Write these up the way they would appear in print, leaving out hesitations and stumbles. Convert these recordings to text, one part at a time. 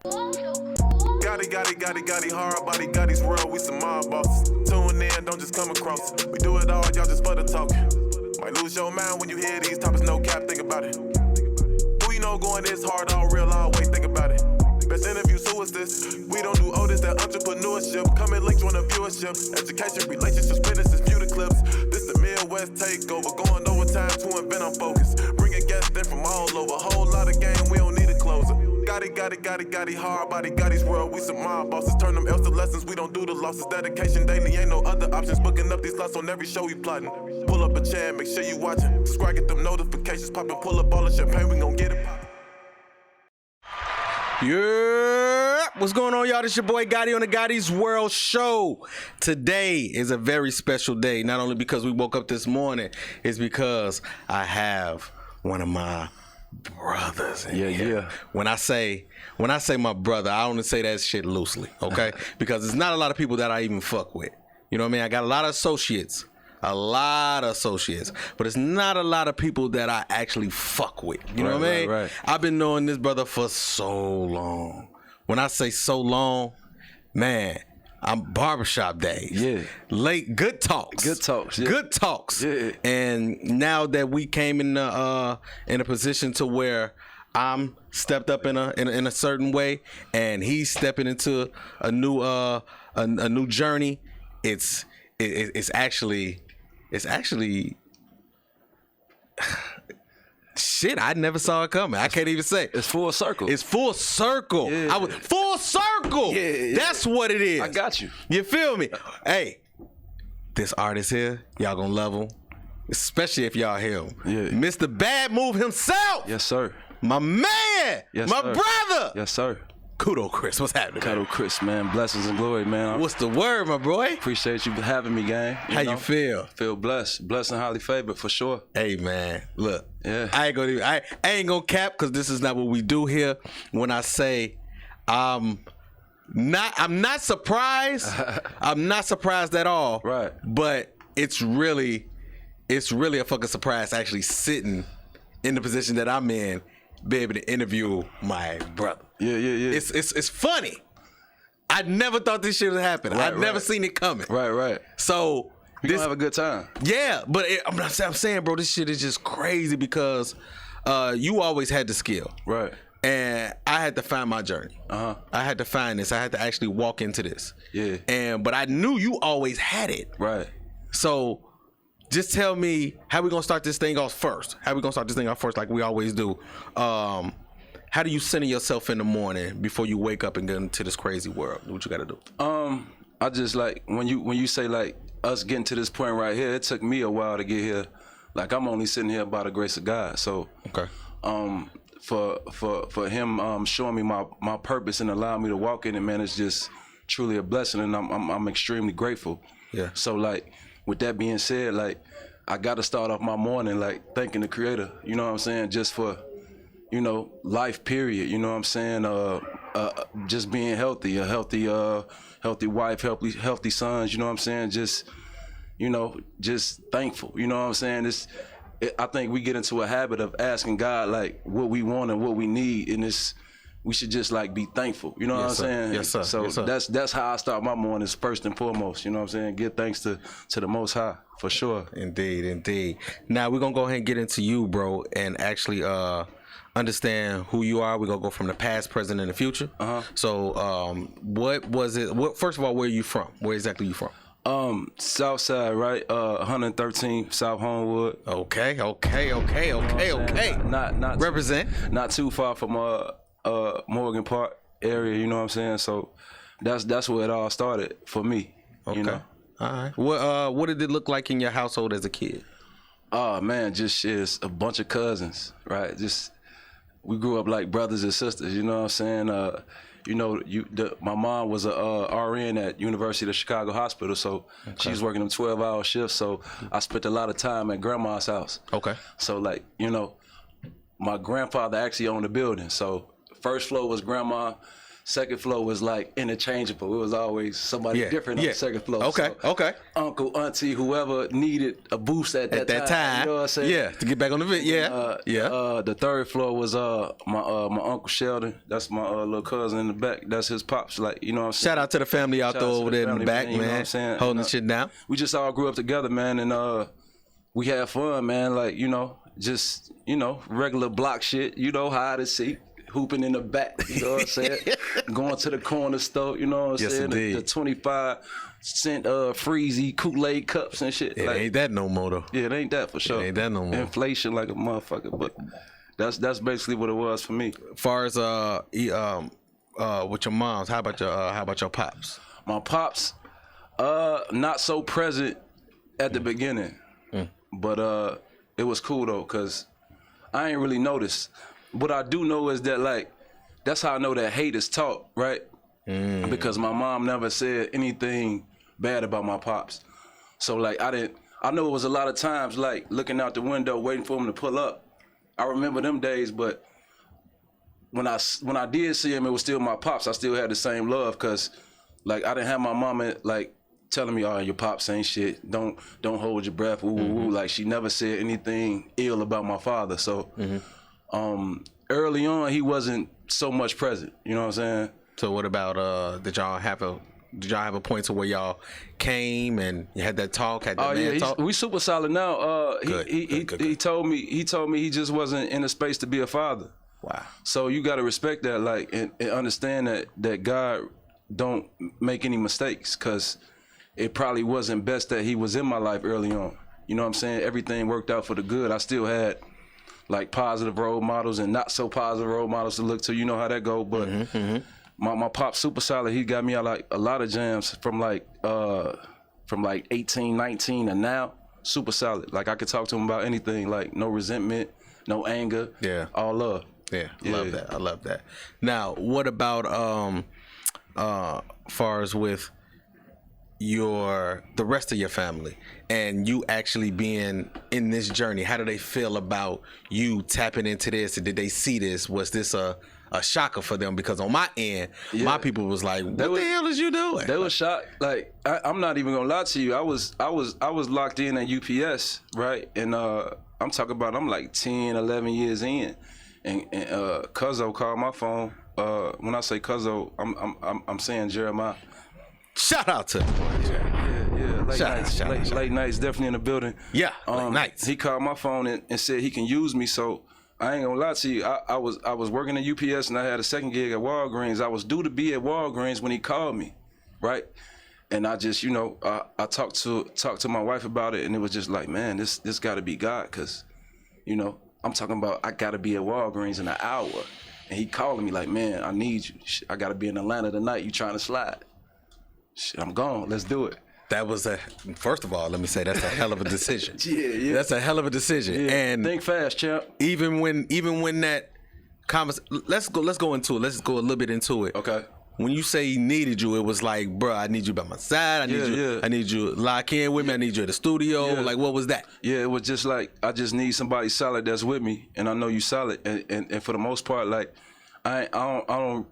Gotti, hard body, Gotti's world, we some mob bosses. Tune in, don't just come across. We do it all, y'all just for the talk. Might lose your mind when you hear these topics, no cap, think about it. Who you know going this hard, all real, always think about it. Best interviews, who is this? We don't do all this, that entrepreneurship. Coming late, join the viewership. Education, relationships, businesses, view the clips. This the Midwest takeover, going overtime to invent on focus. Bringing guests in from all over, whole lot of game, we don't need a closer. Gotti, hard body, Gotti's world, we some mob bosses. Turn them L's to lessons, we don't do the losses. Dedication daily, ain't no other options. Booking up these slots on every show we plotting. Pull up a chair, make sure you watching. Subscribe, get them notifications popping. Pull up all the champagne, we gon' get it poppin'. Yeah, what's going on, y'all? This your boy Gotti on the Gotti's World Show. Today is a very special day, not only because we woke up this morning, it's because I have one of my brothers in here. When I say my brother, I only say that shit loosely, okay? Because there's not a lot of people that I even fuck with. You know what I mean? I got a lot of associates, but it's not a lot of people that I actually fuck with. You know what I mean? Right. I've been knowing this brother for so long. When I say so long, man, I'm barbershop days. Yeah. Late, good talks. Yeah. Good talks. Yeah. And now that we came in a position to where I'm stepped up in a certain way, and he's stepping into a new journey. It's actually shit, I never saw it coming. I can't even say. It's full circle. It's full circle. Yeah. Full circle. Yeah. That's what it is. I got you. You feel me? Hey, this artist here, y'all gonna love him, especially if y'all hear him. Yeah. Mr. Bad Move himself. Yes, sir. My man. Yes, my sir. brother. Yes, sir. Cuddo Chris, what's happening? Cuddo Chris, man. Blessings and glory, man. What's the word, my boy? Appreciate you having me, gang. How you feel? Feel blessed. Blessed and highly favored, for sure. Hey, man. Look, I ain't gonna cap, because this is not what we do here. When I say I'm not surprised. I'm not surprised at all. Right. But it's really a fucking surprise actually sitting in the position that I'm in, be able to interview my brother. Yeah. It's funny. I never thought this shit would happen. I'd never seen it coming. Right. So we gonna have a good time. Yeah, but I'm saying, bro, this shit is just crazy because you always had the skill. Right. And I had to find my journey. I had to find this. I had to actually walk into this. Yeah. But I knew you always had it. Right. So just tell me how we gonna start this thing off first. Like we always do. How do you center yourself in the morning before you wake up and get into this crazy world? What you gotta do? I just like when you say like us getting to this point right here, it took me a while to get here. Like I'm only sitting here by the grace of God. So okay. For him showing me my purpose and allowing me to walk in it, man, it's just truly a blessing, and I'm extremely grateful. Yeah. So like with that being said, like I got to start off my morning like thanking the Creator. You know what I'm saying? Just for life period. You know what I'm saying? Just being healthy, a healthy wife, healthy sons. You know what I'm saying? Just just thankful. You know what I'm saying? I think we get into a habit of asking God like what we want and what we need, and we should just like be thankful. You know what I'm saying? Yes, sir. So yes, sir. That's how I start my mornings first and foremost. You know what I'm saying? Give thanks to the Most High for sure. Indeed. Now we're gonna go ahead and get into you, bro, and actually understand who you are. We're gonna go from the past, present, and the future. So what was it? First of all, where are you from? Where exactly are you from? South Side, right? 113 South Homewood. Okay. Not represent. Not too far from Morgan Park area. You know what I'm saying? So that's where it all started for me. Okay. You know? All right. What did it look like in your household as a kid? Oh man, just a bunch of cousins, right? We grew up like brothers and sisters. You know what I'm saying? My mom was a RN at University of Chicago Hospital, so she was working them 12-hour shifts. So I spent a lot of time at grandma's house. Okay. So like my grandfather actually owned the building. So first floor was grandma, Second floor was like interchangeable. It was always somebody different on the second floor. Okay, so uncle, auntie, whoever needed a boost at that time. You know what I'm saying? Yeah, to get back on the The third floor was my Uncle Sheldon. That's my little cousin in the back. That's his pops. Like, you know what I'm saying? Shout out to the family out there over there in the back, man. You know what I'm saying? Holding the shit down. We just all grew up together, man, and we had fun, man. Like, you know, just, you know, regular block shit, you know, hide and seek, hooping in the back, you know what I'm saying? Going to the corner store, you know what I'm saying? The 25-cent freezy Kool-Aid cups and shit. It ain't that no more, though. Yeah, it ain't that for sure. It ain't that no more. Inflation like a motherfucker, but that's basically what it was for me. As far as with your moms, how about your pops? My pops, not so present at the beginning. But it was cool though, cause I ain't really noticed. What I do know is that, like, that's how I know that hate is taught, right? Because my mom never said anything bad about my pops. So like I know it was a lot of times like looking out the window waiting for him to pull up. I remember them days, but when I did see him, it was still my pops. I still had the same love, cause like I didn't have my mama like telling me, oh, your pops ain't shit. Don't hold your breath. Ooh, ooh. Like she never said anything ill about my father. So early on, he wasn't so much present. You know what I'm saying? So what about did y'all have a point to where y'all came and you had that talk? Had that talk? We super solid now. Good. He told me he just wasn't in a space to be a father. Wow. So you got to respect that, like, and understand that God don't make any mistakes, cause it probably wasn't best that he was in my life early on. You know what I'm saying? Everything worked out for the good. I still had like positive role models and not so positive role models to look to. You know how that go. But my pop super solid. He got me out like a lot of jams from like 18, 19 and now super solid. Like I could talk to him about anything. Like no resentment, no anger. Yeah, all love. Yeah, I love that. Now, what about far as with the rest of your family and you actually being in this journey? How do they feel about you tapping into this? Did they see this? Was this a shocker for them? Because on my end, my people was like, what the hell is you doing? They were shocked. Like I'm not even gonna lie to you. I was locked in at UPS, right? And I'm talking about I'm like 10, 11 years in, and Cuddo called my phone. When I say Cuddo, I'm saying Jeremiah. Shout out to late nights definitely in the building. Yeah, late nights. He called my phone and said he can use me. So I ain't gonna lie to you. I was working at UPS and I had a second gig at Walgreens. I was due to be at Walgreens when he called me, right? And I just, you know, I talked to my wife about it, and it was just like, man, this got to be God, cause, you know, I'm talking about I got to be at Walgreens in an hour, and he calling me like, man, I need you. I got to be in Atlanta tonight. You trying to slide? Shit, I'm gone. Let's do it. That was first of all, let me say that's a hell of a decision. Yeah. That's a hell of a decision. Yeah. And think fast, champ. Even when that let's go into it. Let's go a little bit into it. Okay. When you say he needed you, it was like, bro, I need you by my side. I need you lock in with me. I need you at the studio. Yeah. Like, what was that? Yeah, it was just like, I just need somebody solid that's with me, and I know you solid. And for the most part, like, I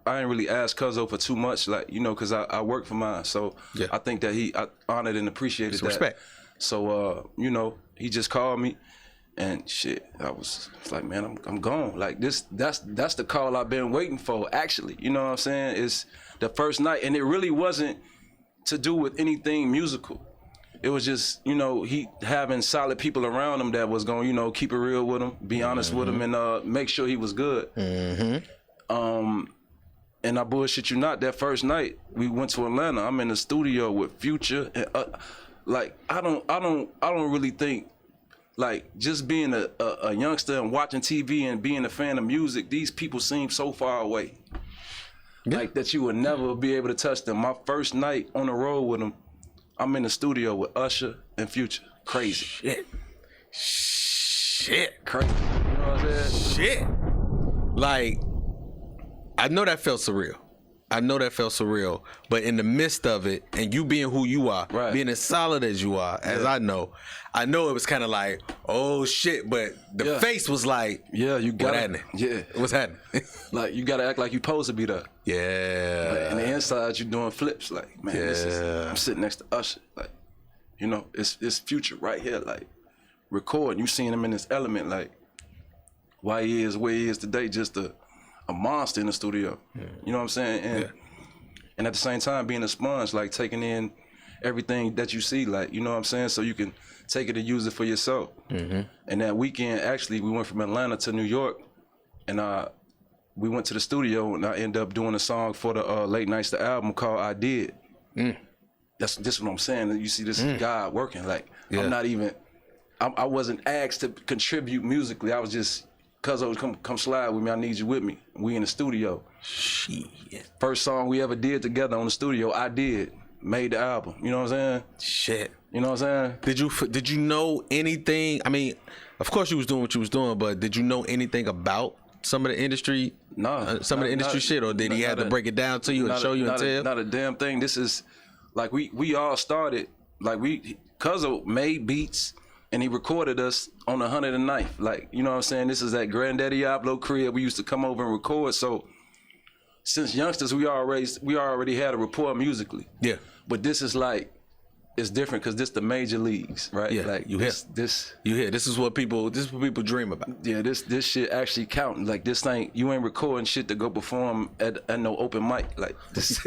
ain't really asked Cuddo for too much, like, you know, cause I work for mine. So I think that I honored and appreciated that. Respect. So you know, he just called me, and shit, I was like, man, I'm gone. Like that's the call I've been waiting for, actually. You know what I'm saying? It's the first night, and it really wasn't to do with anything musical. It was just, you know, he having solid people around him that was gonna, you know, keep it real with him, be honest with him, and make sure he was good. And I bullshit you not, that first night we went to Atlanta. I'm in the studio with Future, and like I don't really think, like, just being a youngster and watching TV and being a fan of music, these people seem so far away. Yeah. Like that you would never be able to touch them. My first night on the road with them, I'm in the studio with Usher and Future. Crazy. Shit. Crazy. You know what I'm saying? Shit. Like, I know that felt surreal. I know that felt surreal, but in the midst of it, and you being who you are, being as solid as you are, as I know it was kind of like, oh shit, but the face was like, you got what's happening? Yeah, what's happening? Like you gotta act like you supposed to be there. Yeah. Like, and the inside you doing flips. Like, man, I'm sitting next to Usher. Like, you know, it's Future right here. Like, recording. You seeing him in this element. Like, why he is where he is today, just a monster in the studio. You know what I'm saying? And at the same time, being a sponge, like taking in everything that you see, like, you know what I'm saying? So you can take it and use it for yourself. And that weekend, actually, we went from Atlanta to New York, and we went to the studio, and I ended up doing a song for the Late Nights, the album called I Did. That's just what I'm saying. You see, this is God working. Like, I'm not even, I wasn't asked to contribute musically. I was just, Cuddo, come slide with me. I need you with me. We in the studio. Shit. First song we ever did together on the studio, I Did. Made the album. You know what I'm saying? Shit. You know what I'm saying? Did you know anything? I mean, of course you was doing what you was doing, but did you know anything about some of the industry? No. Some of the industry shit, or did he have to break it down to you and show you and tell? Not a damn thing. This is like we all started. Like Cuddo made beats. And he recorded us on the 109th. Like, you know what I'm saying? This is that Granddaddy Diablo crib. We used to come over and record. So since youngsters, we already had a rapport musically. Yeah. But this is like, it's different because this the major leagues, right? Yeah. Like this is what people dream about. Yeah, this shit actually counting. Like this ain't, you ain't recording shit to go perform at no open mic. Like this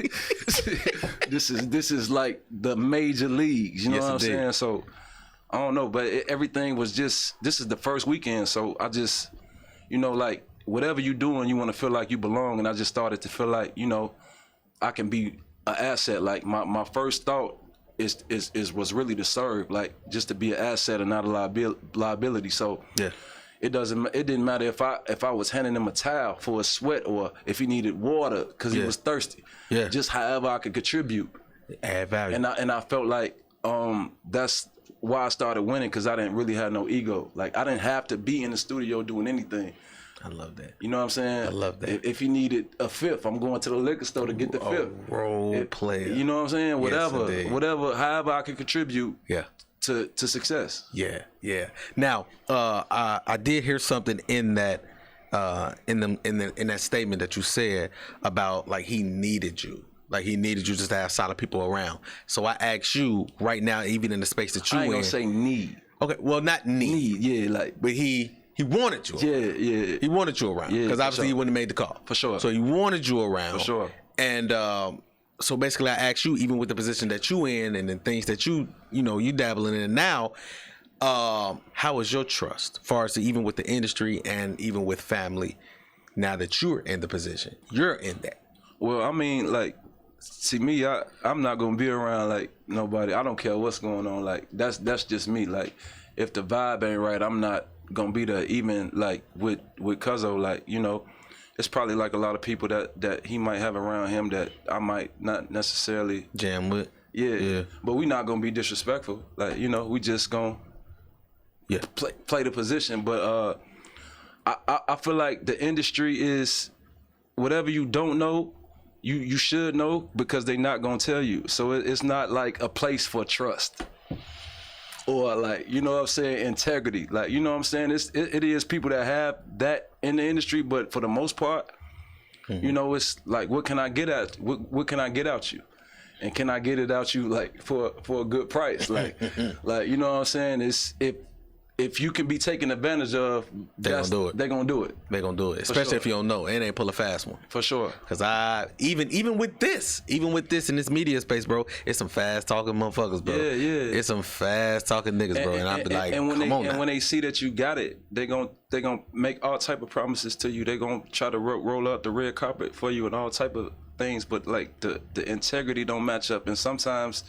this is like the major leagues. You know what I'm saying? So I don't know, but everything was just, this is the first weekend, so I just, you know, like, whatever you doing, you want to feel like you belong, and I just started to feel like, you know, I can be an asset. Like, my first thought was really to serve, like, just to be an asset and not a liability, so it didn't matter if I was handing him a towel for a sweat, or if he needed water because he was thirsty, just however I could contribute. Add value. And I felt like, that's why I started winning, because I didn't really have no ego. Like, I didn't have to be in the studio doing anything. I love that. You know what I'm saying? I love that. If he needed a fifth, I'm going to the liquor store to get the fifth. Role player. You know what I'm saying? Whatever, yes, however I could contribute to success. Yeah. Now, I did hear something in that in that statement that you said about, like, he needed you. Like, he needed you just to have solid people around. So I ask you right now, even in the space that you I ain't gonna say need. Okay, well, not need. Yeah, like, but he wanted you around. Yeah. He wanted you around. Because obviously he wouldn't have made the call. For sure. So he wanted you around. For sure. And so basically I asked you, even with the position that you in and the things that you dabbling in now, how is your trust, as far as even with the industry and even with family, now that you're in the position? You're in that. Well, I mean, like, see me, I'm not gonna be around like nobody. I don't care what's going on. Like, that's just me. Like, if the vibe ain't right, I'm not gonna be there. Even like with Cuddo, like, you know, it's probably like a lot of people that he might have around him that I might not necessarily jam with. Yeah. But we not gonna be disrespectful. Like, you know, we just gonna play the position. But I feel like the industry is, whatever you don't know, you should know, because they not gonna tell you. So it's not like a place for trust, or, like, you know what I'm saying, integrity. Like, you know what I'm saying, it is people that have that in the industry, but for the most part, you know, it's like, what can I get at? What can I get out you? And can I get it out you, like, for a good price? Like, like, you know what I'm saying? It's if you can be taken advantage of, they're gonna do it. They're gonna do it. They're gonna do it, especially if you don't know. And they pull a fast one. For sure. Because even with this in this media space, bro, it's some fast talking motherfuckers, bro. Yeah. It's some fast talking niggas, bro. And I be like, when they see that you got it, they gonna make all type of promises to you. They gonna try to roll out the red carpet for you and all type of things. But, like, the integrity don't match up, and sometimes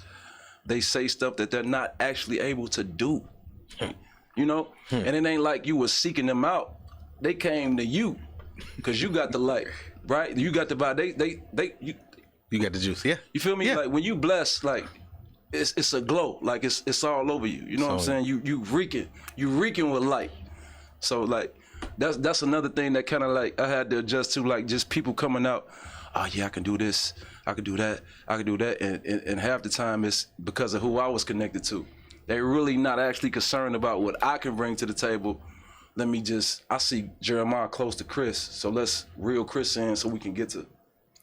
they say stuff that they're not actually able to do. You know, and it ain't like you was seeking them out. They came to you because you got the light, right? You got the vibe. You got the juice, yeah. You feel me? Yeah. Like, when you blessed, like, it's a glow, like it's all over you. You know what I'm saying? You reeking with light. So, like, that's another thing that kind of like I had to adjust to, like just people coming out, oh yeah, I can do this, I can do that, I can do that, and half the time it's because of who I was connected to. They're really not actually concerned about what I can bring to the table. I see Jeremiah close to Chris, so let's reel Chris in so we can get to.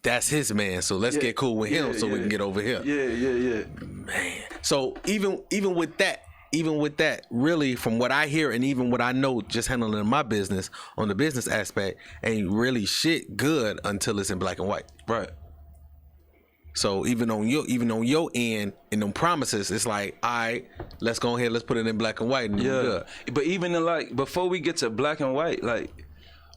That's his man, so let's get cool with him so we can get over here. Yeah. Man. So even with that, really from what I hear and even what I know just handling my business on the business aspect, ain't really shit good until it's in black and white. Right. So even on your end and them promises, it's like, all right, let's go ahead, let's put it in black and white and we're good. But even in like before we get to black and white, like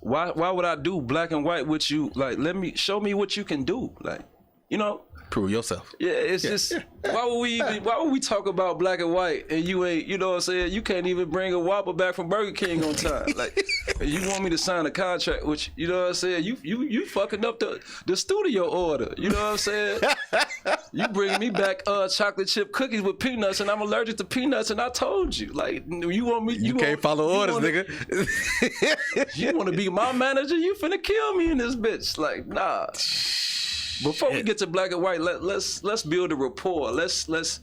why would I do black and white with you? Like show me what you can do. Like, you know? Prove yourself. Yeah, it's just why would we talk about black and white and you ain't, you know what I'm saying? You can't even bring a Whopper back from Burger King on time. Like, you want me to sign a contract, which, you know what I'm saying? You fucking up the studio order. You know what I'm saying? You bring me back chocolate chip cookies with peanuts and I'm allergic to peanuts and I told you. Like, you want me? You can't follow orders, nigga. You want to be my manager? You finna kill me in this bitch. Like, nah. Before we get to black and white, let's build a rapport. Let's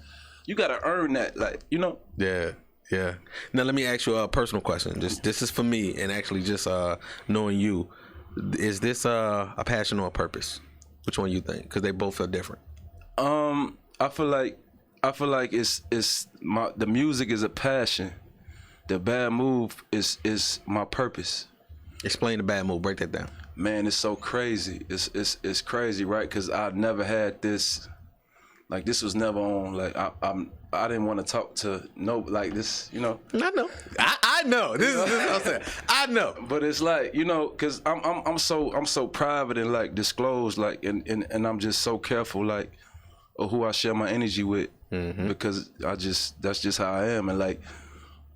you gotta earn that, like, you know. Yeah. Now let me ask you a personal question. This is for me, and actually just knowing you, is this a passion or a purpose? Which one you think? Because they both are different. I feel like it's the music is a passion. The bad move is my purpose. Explain the bad move. Break that down. Man, it's so crazy. It's crazy, right? Because I never had this. Like, this was never on. Like, I didn't want to talk to like this, you know. I know. I know. This is what I'm saying. I know. But it's like, you know, because I'm so private and like disclosed, like, and I'm just so careful, like, of who I share my energy with, because that's just how I am, and like.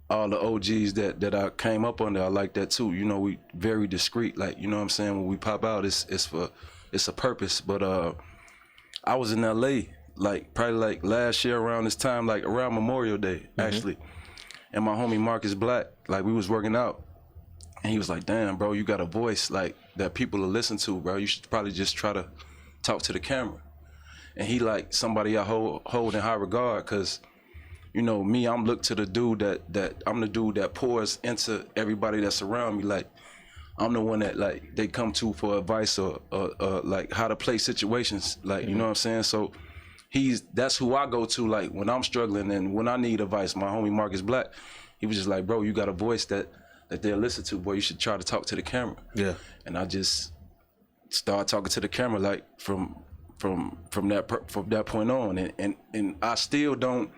All the OGs that I came up under, I like that too. You know, we very discreet. Like, you know what I'm saying? When we pop out, it's a purpose. But I was in LA, like probably like last year around this time, like around Memorial Day, actually. And my homie Marcus Black, like we was working out, and he was like, "Damn, bro, you got a voice like that people will listen to, bro. You should probably just try to talk to the camera." And he like somebody I hold in high regard, cause. You know, me, I'm looked to the dude I'm the dude that pours into everybody that's around me. Like, I'm the one that like they come to for advice or like how to play situations. Like, you know what I'm saying? So that's who I go to, like when I'm struggling and when I need advice. My homie Marcus Black, he was just like, bro, you got a voice that they'll listen to, boy. You should try to talk to the camera. Yeah. And I just started talking to the camera, like from that point on, and I still don't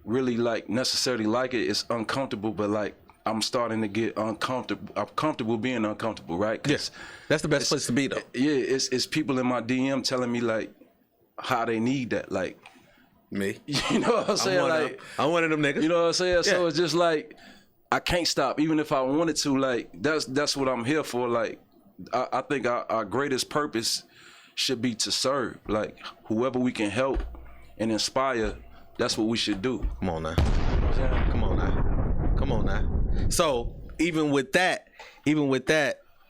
really like necessarily like it. It's uncomfortable, but like I'm starting to get uncomfortable. I'm comfortable being uncomfortable, right? Yes, that's the best place to be, though. Yeah, it's people in my DM telling me like how they need that, like me. You know what I'm saying? I'm one of them niggas. You know what I'm saying? Yeah. So it's just like I can't stop, even if I wanted to. Like that's what I'm here for. Like I think our greatest purpose should be to serve. Like whoever we can help and inspire. That's what we should do. Come on now. Come on now. So even with that,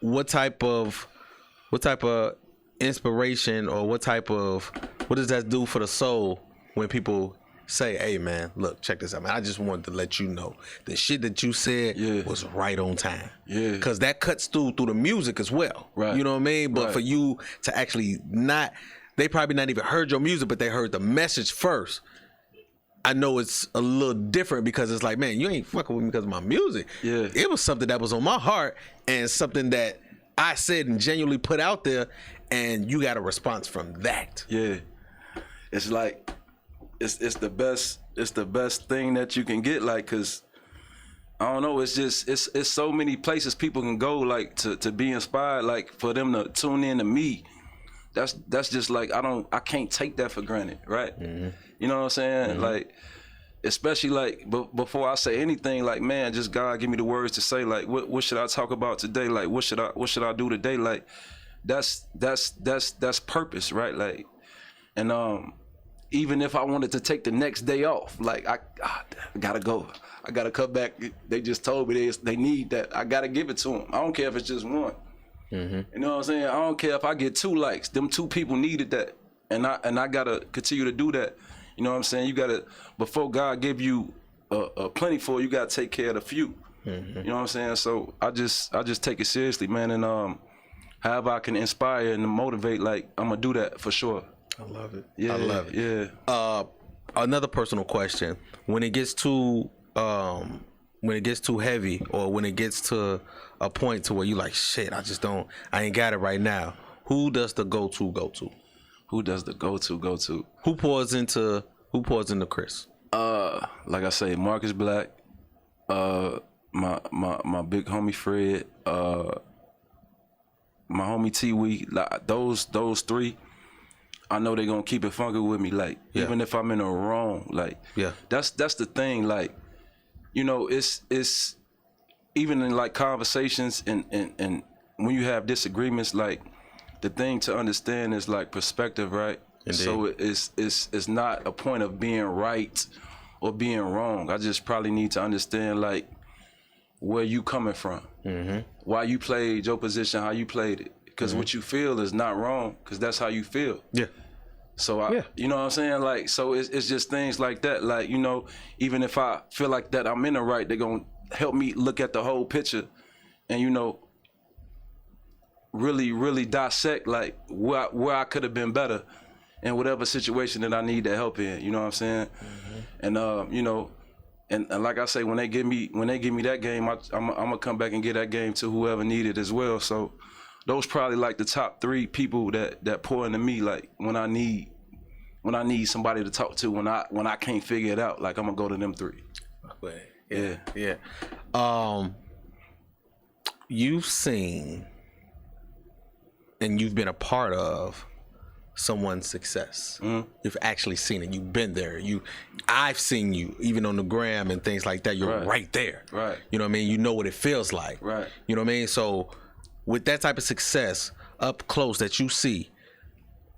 what type of inspiration or what does that do for the soul when people say, hey man, look, check this out, man. I just wanted to let you know the shit that you said was right on time. Yeah. Cause that cuts through the music as well. Right. You know what I mean? But for you to actually they probably not even heard your music, but they heard the message first. I know it's a little different because it's like, man, you ain't fucking with me because of my music. Yeah. It was something that was on my heart and something that I said and genuinely put out there, and you got a response from that. Yeah. It's like it's the best thing that you can get, like, cause I don't know, it's just it's so many places people can go, like to be inspired, like for them to tune in to me. That's just like I can't take that for granted, right? Mm-hmm. You know what I'm saying? Mm-hmm. Like, especially like before I say anything, like, man, just God give me the words to say, like, what should I talk about today? Like, what should I do today? Like, that's purpose, right? Like, and even if I wanted to take the next day off, like I gotta go. I gotta come back. They just told me they need that. I gotta give it to them. I don't care if it's just one. You know what I'm saying? I don't care if I get 2 likes. Them 2 people needed that, and I gotta continue to do that. You know what I'm saying? You gotta, before God give you a plentiful, you gotta take care of the few. You know what I'm saying? So I just take it seriously, man. And however I can inspire and motivate, like I'm gonna do that for sure. I love it. Yeah, I love it. Yeah. Another personal question: when it gets too heavy, or when it gets to a point to where you like, shit, I ain't got it right now. Who does the go-to go to? Who does the go-to go to? Who pours into Chris? Like I say, Marcus Black, my big homie Fred, my homie T-Wee, like those 3, I know they gonna keep it funky with me. Like even if I'm in the wrong, like that's the thing. Like, you know, it's even in like conversations and when you have disagreements, like the thing to understand is like perspective, right? Indeed. So it's not a point of being right or being wrong. I just probably need to understand like where you coming from, why you played your position, how you played it. Because what you feel is not wrong, because that's how you feel. Yeah. So you know what I'm saying? Like, so it's just things like that. Like, you know, even if I feel like that I'm in the right, they're gonna help me look at the whole picture, and you know, really dissect like where I could have been better in whatever situation that I need that help in. You know what I'm saying? And you know, and like I say, when they give me that game, I'm gonna come back and get that game to whoever needed as well. So those probably like the top 3 people that pour into me, like when I need somebody to talk to, when I can't figure it out, like I'm gonna go to them 3. Yeah. You've seen and you've been a part of someone's success. You've actually seen it. You've been there. I've seen you even on the gram and things like that. You're right there. Right. You know what I mean? You know what it feels like. Right. You know what I mean? So with that type of success up close that you see,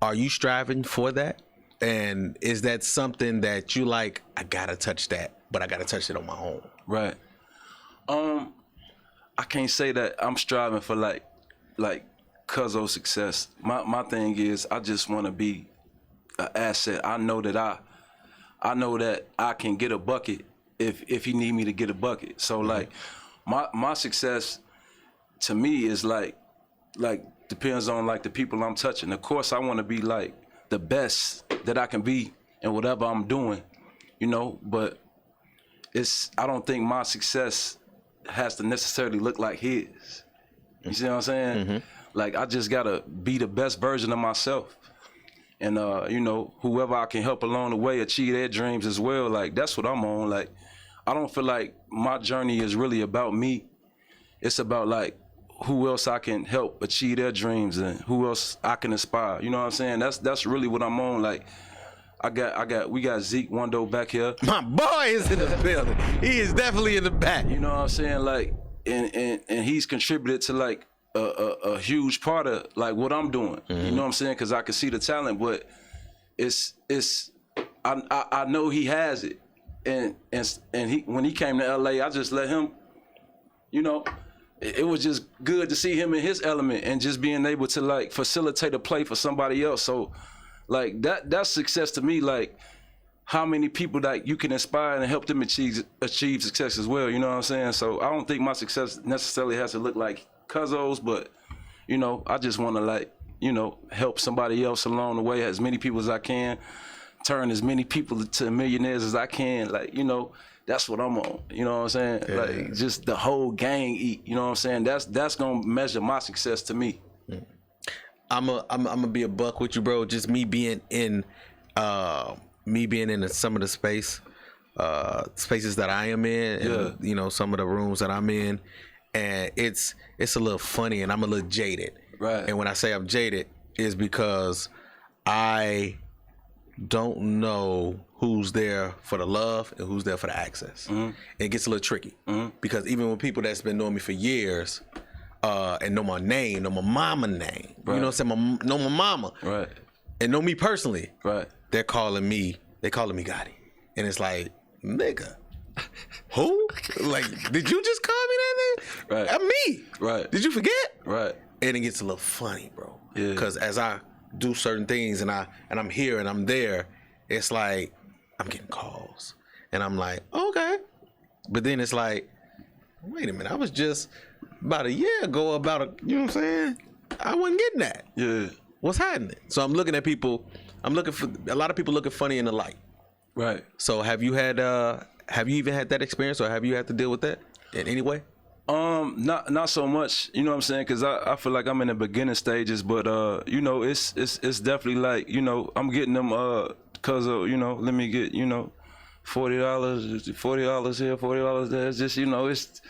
are you striving for that? And is that something that you like, I gotta touch that, but I gotta touch it on my own? Right. I can't say that I'm striving for like Cuddo's success. My thing is I just wanna be an asset. I know that I can get a bucket if he need me to get a bucket. So like my success to me is like depends on like the people I'm touching. Of course I wanna be like the best that I can be in whatever I'm doing, you know, but I don't think my success has to necessarily look like his. You see what I'm saying? Like I just gotta be the best version of myself. And you know, whoever I can help along the way achieve their dreams as well, like that's what I'm on. Like I don't feel like my journey is really about me. It's about like who else I can help achieve their dreams and who else I can inspire. You know what I'm saying? That's really what I'm on. Like we got Zeke Wando back here. My boy is in the building. He is definitely in the back. You know what I'm saying? Like and he's contributed to like a huge part of like what I'm doing. You know what I'm saying? Because I can see the talent, but I know he has it. And he when he came to LA, I just let him, you know. It was just good to see him in his element and just being able to like facilitate a play for somebody else. So like that's success to me. Like how many people that you can inspire and help them achieve success as well. You know what I'm saying? So I don't think my success necessarily has to look like Cuddo's, but you know, I just want to like, you know, help somebody else along the way, as many people as I can, turn as many people to millionaires as I can. Like, you know, that's what I'm on. You know what I'm saying? Yeah. Like just the whole gang eat. You know what I'm saying? That's gonna measure my success to me. I'm gonna be a buck with you, bro. Just me being in some of the spaces that I am in, and you know, some of the rooms that I'm in, and it's a little funny, and I'm a little jaded. Right. And when I say I'm jaded, is because I don't know who's there for the love and who's there for the access. It gets a little tricky because even with people that's been knowing me for years and know my name, know my mama name, you know what I'm saying, know my mama, right, and know me personally, right, they're calling me Gotti. And it's like, nigga, who? Like, did you just call me that nigga? Right. I'm me. Right. Did you forget? Right. And it gets a little funny, bro. Yeah. Because as I do certain things and I'm here and I'm there, it's like I'm getting calls. And I'm like, okay. But then it's like, wait a minute, I was just about a year ago you know what I'm saying? I wasn't getting that. Yeah. What's happening? So I'm looking at people, a lot of people looking funny in the light. Right. So have you even had that experience, or have you had to deal with that in any way? Not so much, you know what I'm saying? Cause I feel like I'm in the beginning stages, but you know, it's definitely like, you know, I'm getting them cause of, you know, let me get, you know, $40 here, $40 there. It's just, you know, it's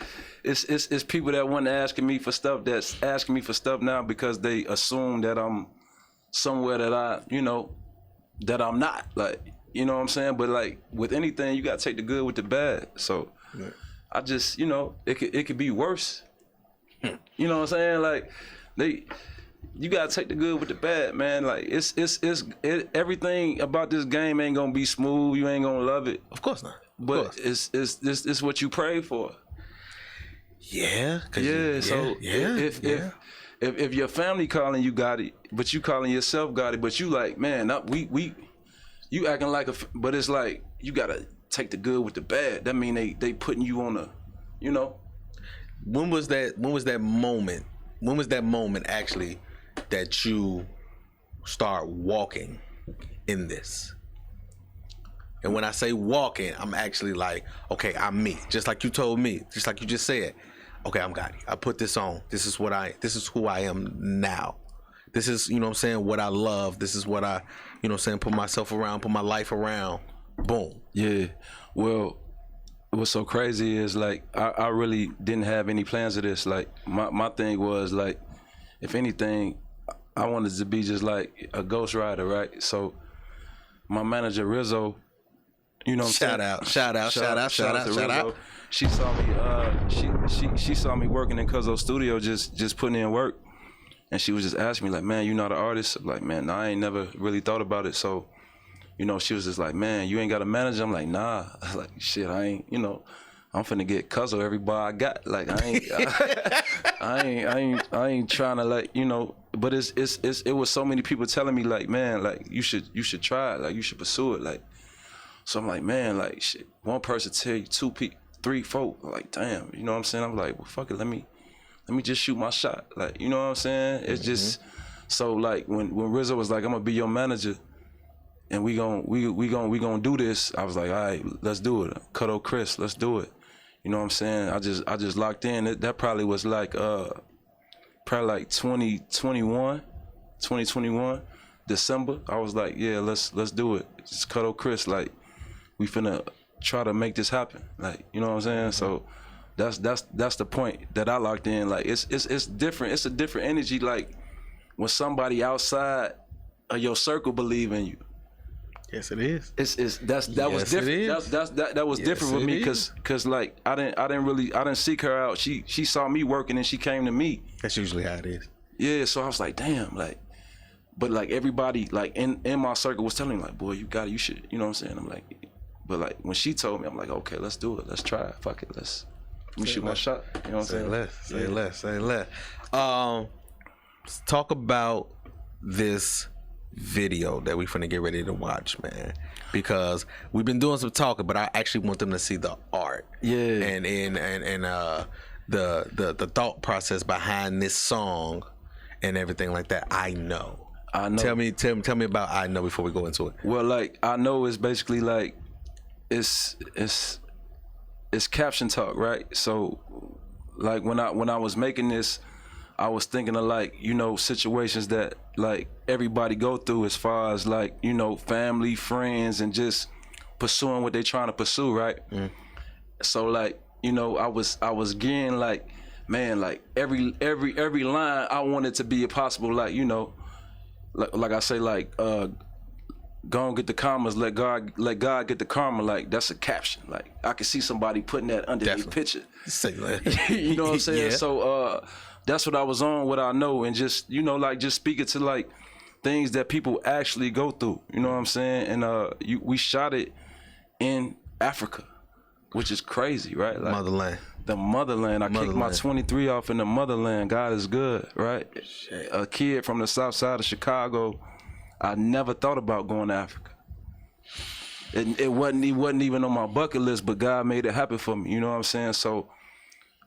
people that want asking me for stuff that's asking me for stuff now because they assume that I'm somewhere that that I'm not, like, you know what I'm saying? But like with anything, you gotta take the good with the bad. So yeah. I just, you know, it could be worse. You know what I'm saying? Like you gotta take the good with the bad, man. Like everything about this game ain't gonna be smooth. You ain't gonna love it. Of course not. But it's what you pray for. Yeah. If your family calling you Gotti, but you calling yourself Gotti, but you like, man, you acting like but it's like you gotta take the good with the bad. That mean they putting you on a, you know. When was that moment? When was that moment actually that you start walking in this? And when I say walking, I'm actually like, okay, I'm me. Just like you told me, just like you just said. Okay, I'm Gotti. I put this on. This is who I am now. This is, you know what I'm saying, what I love. This is what I, you know what I'm saying, put myself around, put my life around. Boom. Yeah. Well, what's so crazy is like I really didn't have any plans of this. Like my thing was like, if anything, I wanted to be just like a ghostwriter, right? So my manager Rizzo, you know what I'm saying? Shout out. She saw me she saw me working in Cuddo's studio, just putting in work. And she was just asking me like, man, you not an artist? I'm like, man, nah, I ain't never really thought about it. So, you know, she was just like, man, you ain't got a manager? I'm like, nah. I was like, shit, I ain't, you know, I'm finna get Cuddo every bar I got. Like, I ain't trying to, like, you know, but it was so many people telling me like, man, like you should try it, like you should pursue it, like. So I'm like, man, like shit, one person tell you 2 people, 3, 4, like damn, you know what I'm saying? I'm like, well fuck it, let me just shoot my shot. Like, you know what I'm saying? It's just so like when Rizzo was like, I'm gonna be your manager and we gonna do this, I was like, all right, let's do it. Cuddo Chris, let's do it. You know what I'm saying? I just locked in. That probably was like 2021, December. I was like, yeah, let's do it. It's Cuddo Chris, like we finna try to make this happen. Like, you know what I'm saying? So that's the point that I locked in. Like it's different. It's a different energy. Like when somebody outside of your circle believe in you. Yes, it is. That was different. That was different with me because like I didn't seek her out. She saw me working and she came to me. That's usually how it is. Yeah, so I was like, damn, like, but like everybody like in my circle was telling me like, boy, you should, you know what I'm saying? I'm like, but like when she told me, I'm like, okay, let's do it, let's try it, fuck it, let me shoot my shot. You know what I'm saying? Say less. Let's talk about this video that we finna get ready to watch, man, because we've been doing some talking, but I actually want them to see the art, and the thought process behind this song and everything like that. I know. Tell me about I Know before we go into it. Well, like I Know is basically like it's caption talk, right? So like when I was making this, I was thinking of like, you know, situations that like everybody go through as far as like, you know, family, friends, and just pursuing what they trying to pursue, right? So like, you know, I was getting like, man, like every line I wanted to be possible, like, you know, like I say, like go and get the commas, let God get the karma. Like that's a caption. Like I can see somebody putting that underneath the picture. Say that. You know what I'm saying? Yeah. So that's what I was on, what I know, and just, you know, like just speaking to like things that people actually go through. You know what I'm saying? And we shot it in Africa, which is crazy, right? Like, motherland. The motherland. I kicked my 23 off in the motherland. God is good, right? Shit. A kid from the south side of Chicago. I never thought about going to Africa. It wasn't even on my bucket list, but God made it happen for me. You know what I'm saying? So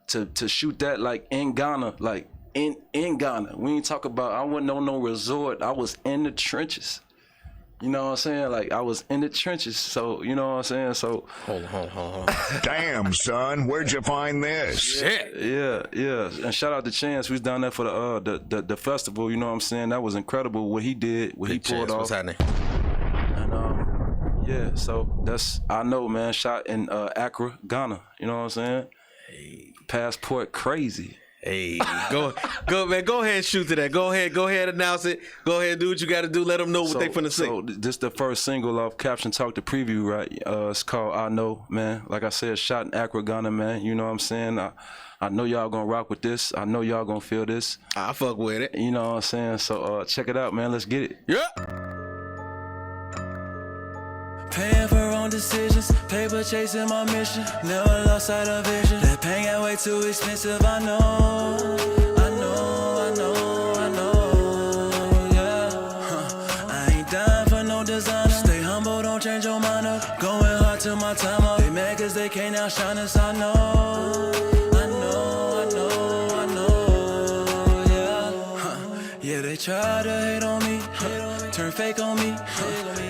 to shoot that like in Ghana, like in Ghana, we ain't talk about, I wasn't on no resort. I was in the trenches. You know what I'm saying? Like, I was in the trenches, so, you know what I'm saying? So... Hold on. Damn, son, where'd you find this? Shit. Yeah. And shout out to Chance, who's down there for the festival, you know what I'm saying? That was incredible, what he did, what he pulled off. What's happening? And, yeah, so that's, I know, man, shot in Accra, Ghana, you know what I'm saying? Hey. Passport crazy. Hey, go, man. Go ahead and shoot to that. Go ahead, announce it. Go ahead, do what you got to do. Let them know what they finna sing. So this the first single off Caption Talk, the preview, right? It's called I Know, man. Like I said, shot in Accra, Ghana, man. You know what I'm saying? I know y'all gonna rock with this. I know y'all gonna feel this. I fuck with it. You know what I'm saying? So check it out, man. Let's get it. Yeah. Paying for own decisions, paper chasing my mission. Never lost sight of vision. That pain got way too expensive, I know, yeah. I ain't dying for no designer. Stay humble, don't change your mind up. Going hard till my time up. They mad cause they can't outshine us, I know, yeah. Yeah, they try to hate on me, turn fake on me,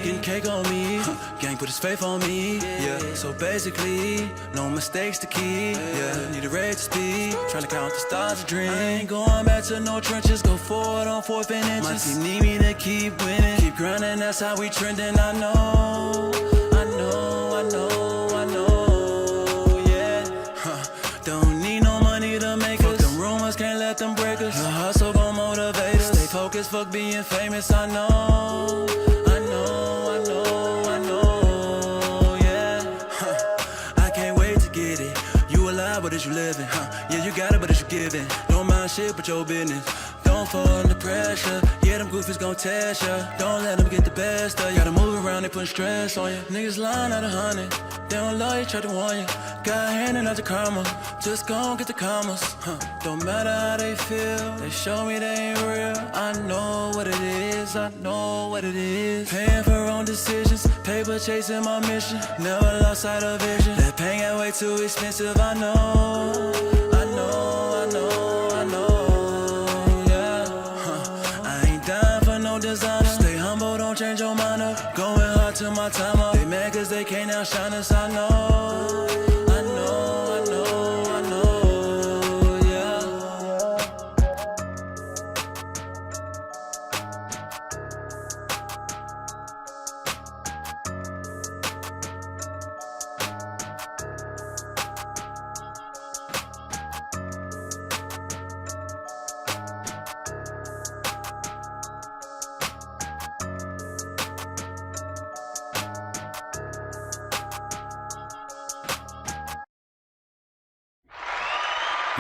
getting cake on me. Gang put his faith on me, yeah. So basically, no mistakes to keep, yeah. Need a rate to speed, trying to count the stars to dream. I ain't going back to no trenches, go forward on 4th and inches. My team need me to keep winning, keep grinding, that's how we trending. I know, yeah. Don't need no money to make us. Fuck them rumors, can't let them break us. The hustle gon' motivate us. Stay focused, fuck being famous. I know. But is you living? Yeah, you got it, but is you giving? Don't mind shit, but your business. Don't fall under pressure. Yeah, them goofies gon' test ya. Don't let them get the best of you. Gotta move around, they putting stress on you. Niggas lying out 100. They don't love you, try to warn you. God handing out the karma. Just gon' get the commas. Don't matter how they feel. They show me they ain't real. I know what it is. Paying for own decisions. Paper chasing my mission. Never lost sight of vision. That pain got way too expensive. I know, yeah. I ain't dying for no designer. Stay humble, don't change your mind up. Going hard till my time up. They mad cause they can't outshine us. I know, yeah.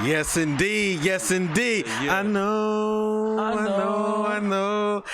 Yes, indeed. Yeah. I know.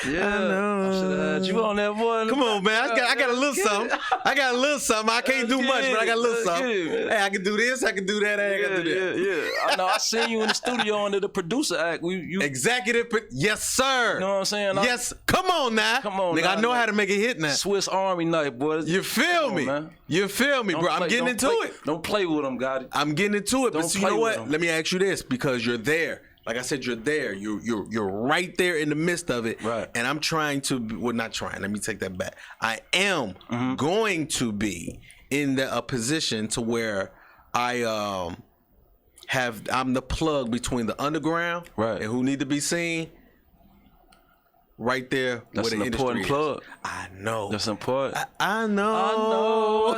Yeah. I should have had you on that, boy. Come on, man. I got a little something. I can't do much, but I got a little something. Hey, I can do this. I can do that. I can do that. Yeah. I know. I seen you in the studio under the producer act. You executive. Yes, sir. You know what I'm saying? Yes. Come on now. Nigga, I know how to make a hit now. Swiss Army knife, boy. You feel me? Man. You feel me, bro? I'm getting into it. Don't play with them, Gotti. I'm getting into it. But you know what? Let me ask you this, because you're there. Like I said, you're there. You're right there in the midst of it. Right. And I'm trying to, well, not trying. Let me take that back. I am going to be in a position to where I'm the plug between the underground and who need to be seen. Right there. That's where the an important plug. I know. That's important. I know.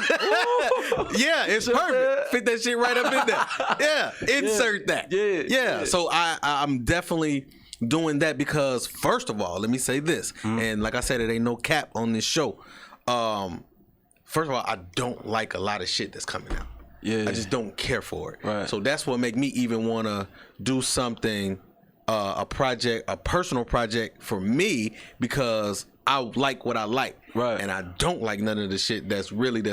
Yeah, it's perfect. Fit that shit right up in there. Yeah, insert that. Yeah. So I'm definitely doing that because, first of all, let me say this, and like I said, it ain't no cap on this show. First of all, I don't like a lot of shit that's coming out. I just don't care for it. Right. So that's what make me even want to do something a personal project for me because I like what I like. Right. And I don't like none of the shit that's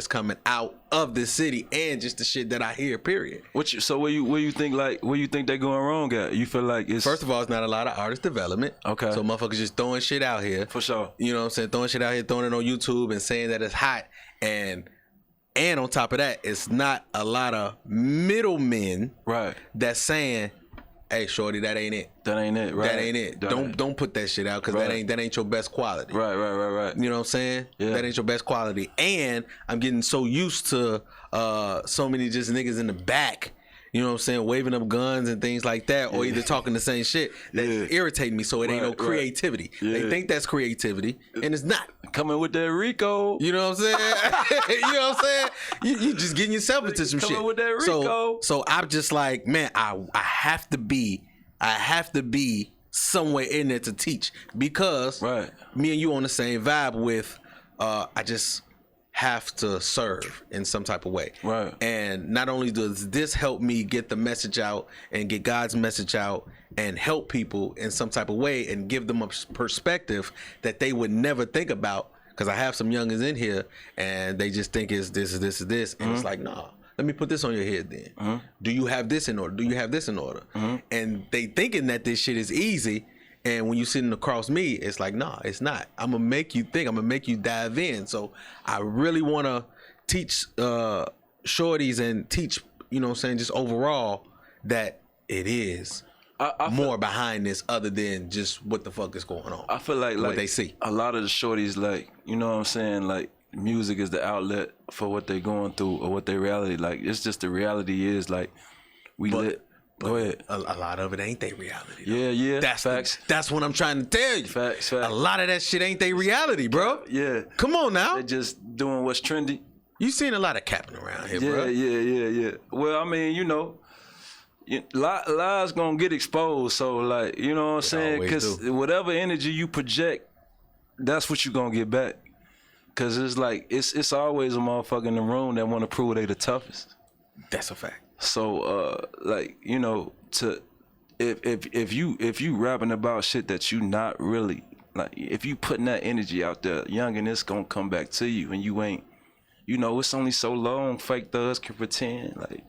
coming out of this city and just the shit that I hear, period. So where you think they going wrong at? You feel like it's... First of all, it's not a lot of artist development. Okay. So motherfuckers just throwing shit out here. For sure. You know what I'm saying? Throwing shit out here, throwing it on YouTube and saying that it's hot. And on top of that, it's not a lot of middlemen that's saying, hey, shorty, that ain't it. That ain't it, right? That ain't it. Don't put that shit out because that ain't your best quality. Right. You know what I'm saying? Yeah. That ain't your best quality. And I'm getting so used to so many just niggas in the back, you know what I'm saying, waving up guns and things like that, or either talking the same shit that irritate me. So it ain't no creativity. They think that's creativity, and it's not. Coming with that Rico. You know what I'm saying? You know what I'm saying? You just getting yourself into some shit. Coming with that Rico. So I'm just like, man, I have to be somewhere in there to teach because me and you on the same vibe with I just have to serve in some type of way. Right. And not only does this help me get the message out and get God's message out and help people in some type of way and give them a perspective that they would never think about, because I have some youngins in here and they just think it's this. And it's like, nah, let me put this on your head then. Do you have this in order? Do you have this in order? And they thinking that this shit is easy. And when you sitting across me, it's like, nah, it's not. I'm going to make you think. I'm going to make you dive in. So I really want to teach shorties and teach, you know what I'm saying, just overall that it is more behind this other than just what the fuck is going on. I feel like what they see. A lot of the shorties, like, you know what I'm saying, like, music is the outlet for what they're going through or what their reality. Like, it's just the reality is, like, Go ahead. A lot of it ain't their reality. Yeah. That's facts. That's what I'm trying to tell you. Facts. A lot of that shit ain't their reality, bro. Yeah. Come on now. They're just doing what's trendy. You seen a lot of capping around here, bro. Yeah. Well, I mean, you know, lies gonna get exposed. So, like, you know what I'm saying? Because whatever energy you project, that's what you gonna get back. Because it's like, it's always a motherfucker in the room that want to prove they the toughest. That's a fact. So, like, you know, if you rapping about shit that you not really, like, if you putting that energy out there, youngin', it's gonna come back to you, and you ain't, you know, it's only so long fake thugs can pretend, like.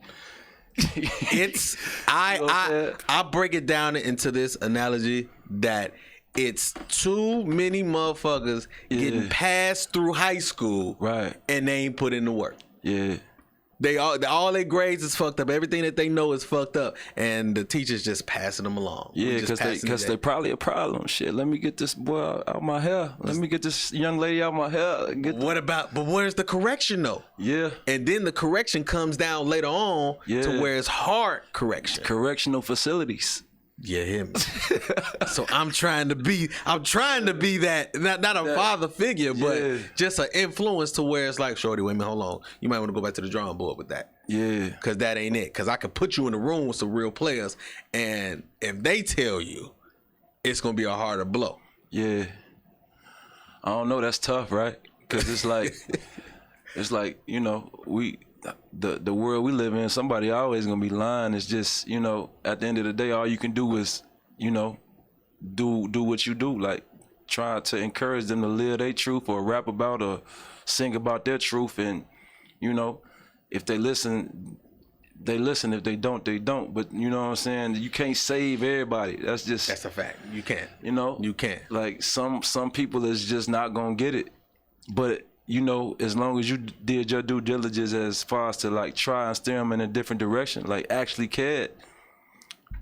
It's I break it down into this analogy that it's too many motherfuckers getting passed through high school, and they ain't put in the work. Yeah. All their grades is fucked up. Everything that they know is fucked up, and the teacher's just passing them along. Yeah, because they probably a problem. Shit, let me get this boy out my hair. Let me get this young lady out my hair. But where's the correction though? Yeah, and then the correction comes down later on to where it's hard correction. Correctional facilities. Yeah, him. So I'm trying to be that not a father figure, but just an influence to where it's like, shorty, wait a minute, hold on. You might want to go back to the drawing board with that. Yeah. Cause that ain't it. Cause I could put you in the room with some real players, and if they tell you, it's gonna be a harder blow. Yeah. I don't know, that's tough, right? Cause it's like, you know, the world we live in, somebody always gonna be lying. It's just, you know, at the end of the day, all you can do is, you know, do what you do. Like, try to encourage them to live their truth or rap about or sing about their truth. And, you know, if they listen, they listen. If they don't, they don't. But, you know what I'm saying? You can't save everybody. That's a fact. You can't. You know? You can't. Like, some people is just not gonna get it. But, you know, as long as you did your due diligence as far as to, like, try and steer them in a different direction, like, actually cared,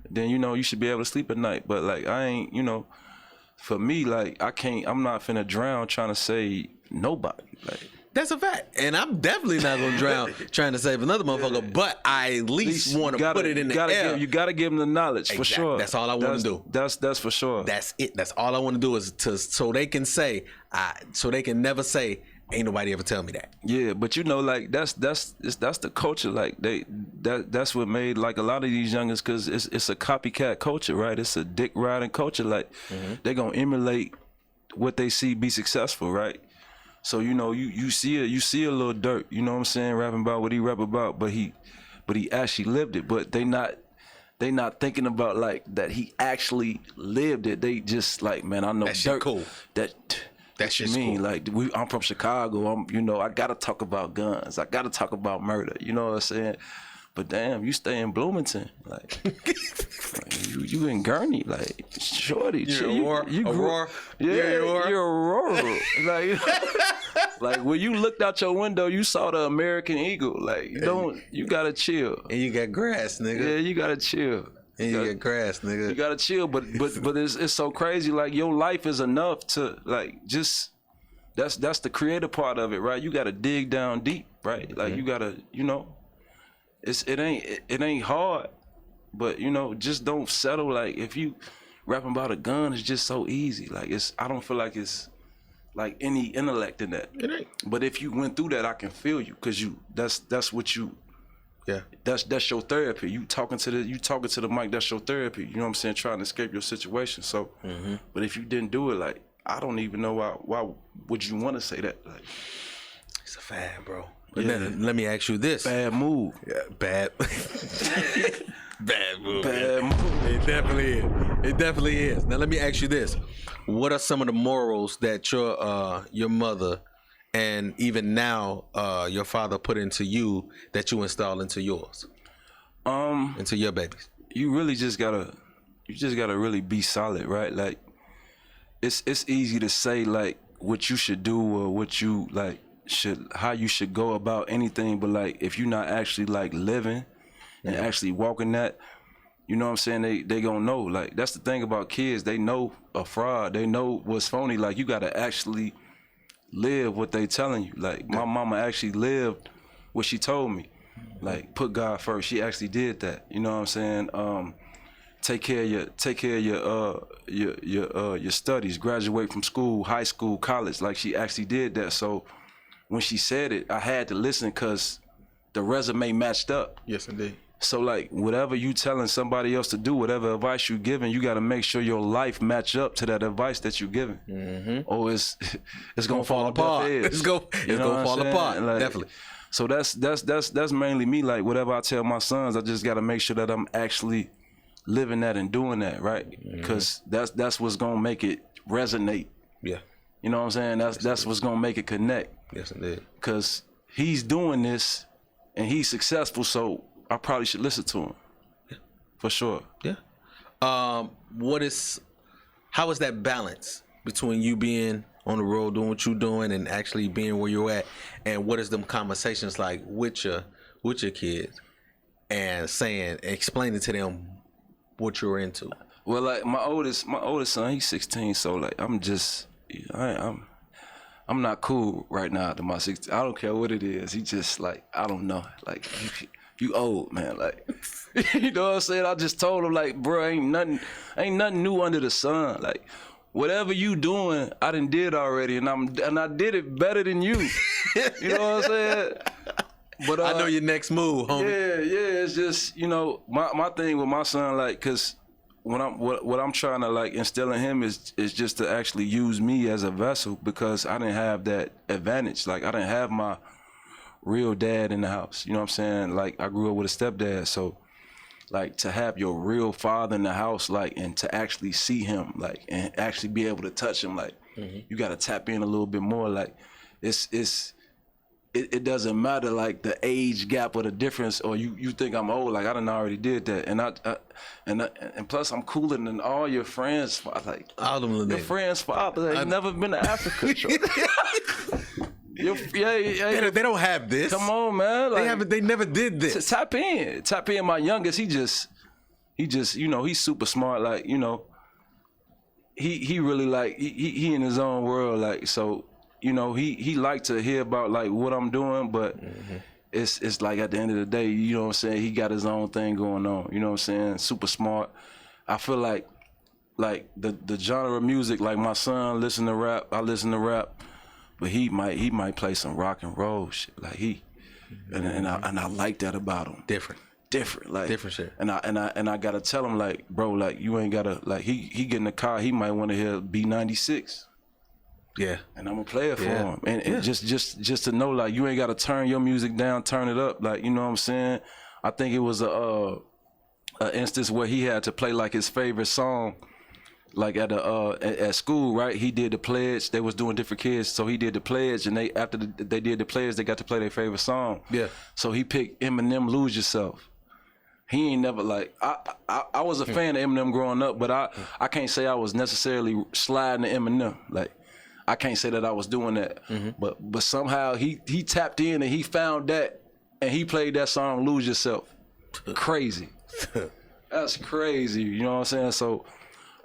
then, you know, you should be able to sleep at night. But, like, I ain't, you know, for me, like, I'm not finna drown trying to save nobody. Like, that's a fact. And I'm definitely not gonna drown trying to save another motherfucker, but I at least want to put it in the air. You gotta give them the knowledge, for sure. That's all I want to do. That's for sure. That's it. That's all I want to do is so they can say, so they can never say, ain't nobody ever tell me that. Yeah, but you know, like, that's the culture. Like, that's what made, like, a lot of these youngins, because it's a copycat culture, right? It's a dick riding culture. Like, they gonna emulate what they see be successful, right? So, you know, you see a little dirt, you know what I'm saying, rapping about what he rap about, but he actually lived it. But they not they not thinking about like that he actually lived it. They just like, man, I know that shit cool. That shit mean cool. Like I'm from Chicago. I gotta talk about guns. I gotta talk about murder. You know what I'm saying? But damn, you stay in Bloomington, like you in Gurney, like shorty. Aurora. You're Aurora. Like when you looked out your window, you saw the American Eagle. Like you gotta chill. And you got grass, nigga. Yeah, you gotta chill. And you got grass, nigga. You gotta chill, but it's so crazy. Like your life is enough to like just that's the creative part of it, right? You gotta dig down deep, right? Like you gotta, it ain't hard, but just don't settle. Like if you rapping about a gun, it's just so easy. Like I don't feel like it's like any intellect in that. It ain't. But if you went through that, I can feel you, cause that's what you. Yeah. That's your therapy. You talking to the mic. That's your therapy. You know what I'm saying? Trying to escape your situation. So, but if you didn't do it, like I don't even know why would you want to say that? Like it's a fad, bro. But then let me ask you this. Bad move. Yeah, bad. Bad move. Bad move. It definitely is. It definitely is. Now let me ask you this. What are some of the morals that your mother and even now your father put into you that you install into yours? Into your babies? You really just gotta really be solid, right? Like it's easy to say like what you should do or what you like how you should go about anything, but like if you're not actually like living and actually walking that, you know what I'm saying, they gonna know. Like that's the thing about kids, they know a fraud, they know what's phony. Like you gotta actually live what they telling you. Like my mama actually lived what she told me. Like put God first. She actually did that. You know what I'm saying? Take care of your studies, graduate from school, high school, college. Like she actually did that. So when she said it, I had to listen because the resume matched up. Yes, indeed. So like whatever you telling somebody else to do, whatever advice you giving, you got to make sure your life match up to that advice that you giving. Or it's gonna fall apart. It's gonna fall apart. Like, definitely. So that's mainly me. Like whatever I tell my sons, I just got to make sure that I'm actually living that and doing that, right? Because that's what's gonna make it resonate. Yeah. You know what I'm saying? That's what's gonna make it connect. Yes, indeed. Because he's doing this and he's successful, so I probably should listen to him. Yeah. For sure. Yeah. How is that balance between you being on the road doing what you're doing and actually being where you're at, and what is them conversations like with your kids and explaining to them what you're into? Well, like my oldest son, he's 16, so like I'm not cool right now to my 16. I don't care what it is. He just like, I don't know. Like you old, man. Like you know what I'm saying? I just told him like, bro, ain't nothing new under the sun. Like whatever you doing, I done did already, and I did it better than you. You know what I'm saying? But I know your next move, homie. Yeah. It's just my thing with my son, like, cause what I'm trying to like instill in him is just to actually use me as a vessel, because I didn't have that advantage. Like I didn't have my real dad in the house. You know what I'm saying? Like I grew up with a stepdad, so like to have your real father in the house, like, and to actually see him, like, and actually be able to touch him, like, you got to tap in a little bit more. Like it doesn't matter like the age gap or the difference, or you think I'm old. Like I done already did that, and plus I'm cooler than all your friends. Like all them your friends' fathers ain't never been to Africa. They don't have this. Come on, man. Like, they never did this. Tap in. My youngest, he just he's super smart. Like he really like he in his own world. Like so. He like to hear about like what I'm doing, but it's like at the end of the day, you know what I'm saying, he got his own thing going on. You know what I'm saying? Super smart. I feel like the genre of music, like my son listen to rap, I listen to rap, but he might play some rock and roll shit. Like and I like that about him. Different, like different shit. And I gotta tell him like, bro, like you ain't gotta like he get in the car, he might want to hear B96. Yeah, and I'm gonna play it for him, and just to know like you ain't gotta turn your music down, turn it up, like you know what I'm saying. I think it was an instance where he had to play like his favorite song, like at school, right? He did the pledge. They was doing different kids, so he did the pledge, and after they did the pledge, they got to play their favorite song. Yeah. So he picked Eminem, "Lose Yourself." He ain't never like I was a fan of Eminem growing up, but I can't say I was necessarily sliding to Eminem. Like I can't say that I was doing that, but somehow he tapped in and he found that, and he played that song "Lose Yourself." Crazy. That's crazy. You know what I'm saying? So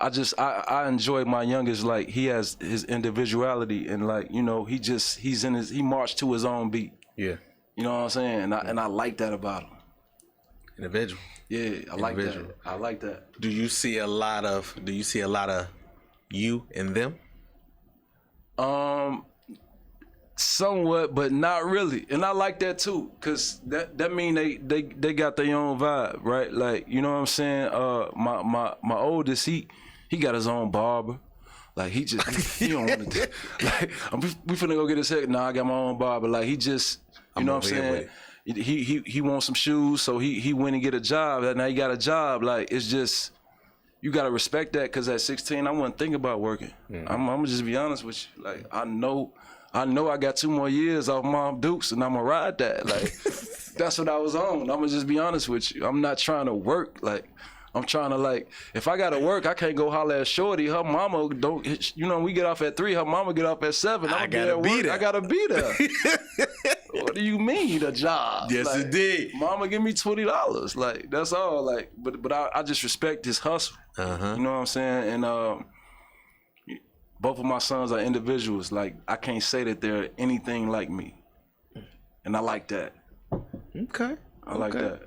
I enjoy my youngest. Like he has his individuality, and like you know he marched to his own beat. Yeah. You know what I'm saying? And I like that about him. Individual. Yeah, I like that. I like that. Do you see a lot of you in them? Somewhat, but not really. And I like that too, cause that mean they got their own vibe, right? Like, you know what I'm saying? My oldest, he got his own barber. Like he don't want to like we finna go get his hair. Nah, I got my own barber. Like he just, you know what I'm saying? He wants some shoes, so he went and get a job. Now he got a job. Like it's just, you gotta respect that, cause at 16 I wasn't thinking about working. I'm gonna just be honest with you. Like I know I got 2 more years off Mom Dukes, and I'm gonna ride that. Like that's what I was on. I'm gonna just be honest with you. I'm not trying to work. Like I'm trying to, like, if I gotta work, I can't go holler at Shorty. Her mama don't, you know, we get off at 3, her mama get off at 7. I gotta be there. I gotta be there. What do you mean, a job? Yes, like, indeed. Mama give me $20. Like, that's all. Like, but I just respect his hustle. You know what I'm saying? And both of my sons are individuals. Like, I can't say that they're anything like me. And I like that. Okay. I like that.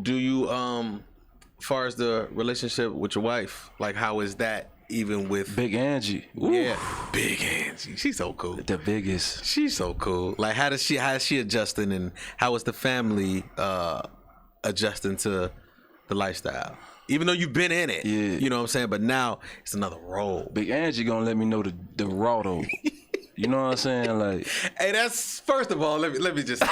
Do you, as far as the relationship with your wife, like how is that even with Big Angie? Ooh. Yeah, Big Angie. She's so cool. The biggest. She's so cool. Like how is she adjusting, and how is the family adjusting to the lifestyle? Even though you've been in it, you know what I'm saying, but now it's another role. Big Angie gonna let me know the raw though. You know what I'm saying? Like, hey, that's, first of all, let me just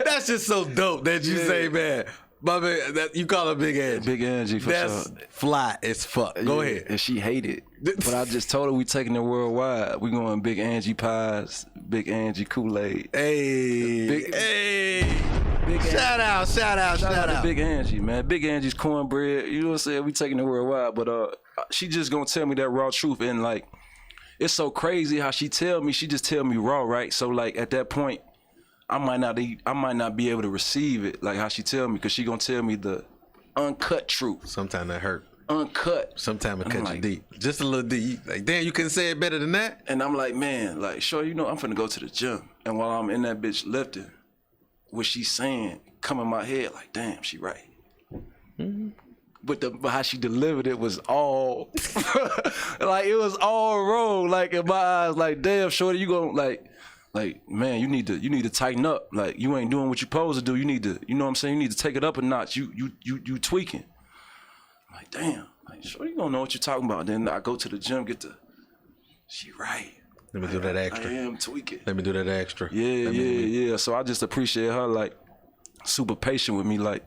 that's just so dope that you say, man. But that you call her Big Angie. Big Angie, for sure. That's fly as fuck. Go ahead. And she hated. But I just told her we taking it worldwide. We going Big Angie pies, Big Angie Kool-Aid. Hey. Shout out to Big Angie, man. Big Angie's cornbread. You know what I'm saying? We taking it worldwide. But she just gonna tell me that raw truth. And like, it's so crazy how she just tell me raw, right? So like at that point, I might not be able to receive it like how she tell me, because she gonna tell me the uncut truth. Sometimes that hurt. Uncut. Sometimes it cuts you deep. Just a little deep. Like, damn, you couldn't say it better than that? And I'm like, man, like, sure, you know, I'm finna go to the gym. And while I'm in that bitch lifting, what she's saying come in my head like, damn, she right. But how she delivered it was all, like, it was all wrong. Like, in my eyes, like, damn, shorty, you gonna, like, man, you need to tighten up. Like, you ain't doing what you supposed to do. You need to, you know what I'm saying? You need to take it up a notch. You tweaking. I'm like, damn. Like, sure, you don't know what you're talking about. Then I go to the gym, she right. Let me do that extra. I am tweaking. Let me do that extra. Yeah. So I just appreciate her, like, super patient with me. Like,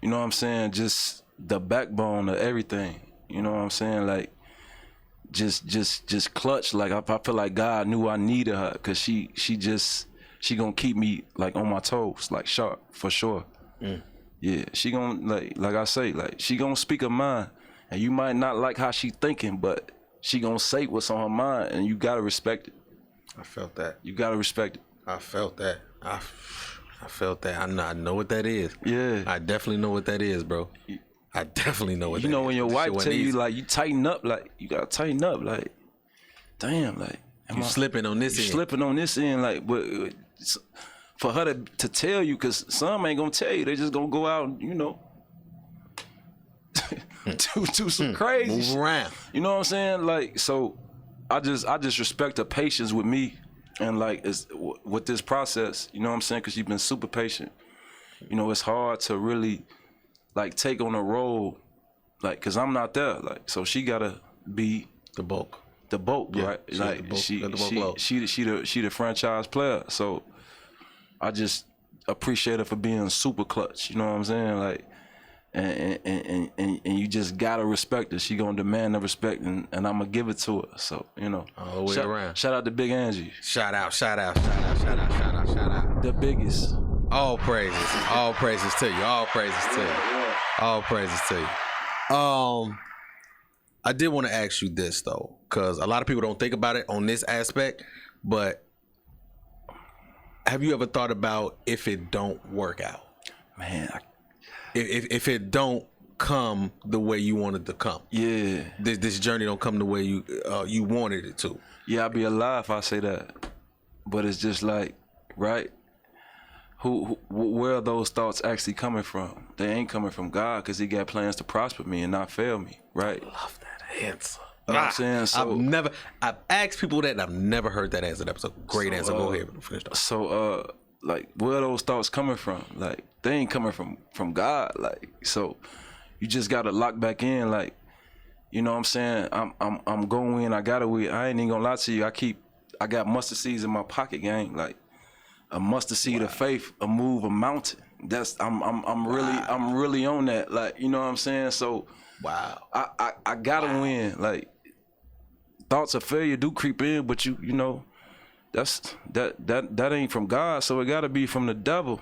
you know what I'm saying? Just the backbone of everything. You know what I'm saying? Like, just clutch. Like, I feel like God knew I needed her, because she gonna keep me, like, on my toes, like, sharp, for sure. Yeah, she gonna, like I say, like, she gonna speak her mind, and you might not like how she thinking, but she gonna say what's on her mind, and you gotta respect it. I felt that. You gotta respect it. I felt that. I felt that. I know what that is. Yeah. I definitely know what that is, bro. I definitely know what that is. You know when your wife tell you, like, you tighten up, like, you gotta tighten up, like, damn, like, you slipping on this end. Slipping on this end, like, but for her to tell you, because some ain't gonna tell you, they just gonna go out and, you know, do some crazy move around. You know what I'm saying? Like, so I just respect her patience with me, and like, with this process, you know what I'm saying? Because she's been super patient. You know, it's hard to really, like, take on a role, like, because I'm not there, like, so she gotta be the bulk, yeah, right? Like, she the franchise player, so I just appreciate her for being super clutch. You know what I'm saying? Like, and you just gotta respect her. She gonna demand the respect, and I'm gonna give it to her. So all the way around. Shout out to Big Angie. Shout out. The biggest. All praises to you. All praises to you. I did want to ask you this though, because a lot of people don't think about it on this aspect, but have you ever thought about if it don't work out? Man, if it don't come the way you wanted to come, yeah, this journey don't come the way you wanted it to. Yeah, I'd be a lie if I say that, but it's just like, right? Where are those thoughts actually coming from? They ain't coming from God, because He got plans to prosper me and not fail me, right? I love that answer. You know what I'm saying? So, I've asked people that and I've never heard that answer. That was a great answer. Go ahead. Finish that. So, like, where are those thoughts coming from? Like, they ain't coming from God. Like, so you just gotta lock back in. Like, you know what I'm saying? I'm going in. I gotta win. I ain't even gonna lie to you. I got mustard seeds in my pocket, gang. Like, a mustard seed of faith, a move a mountain. I'm really on that. Like, you know what I'm saying? So wow. I gotta win. Like, thoughts of failure do creep in, but you know, that ain't from God, so it gotta be from the devil.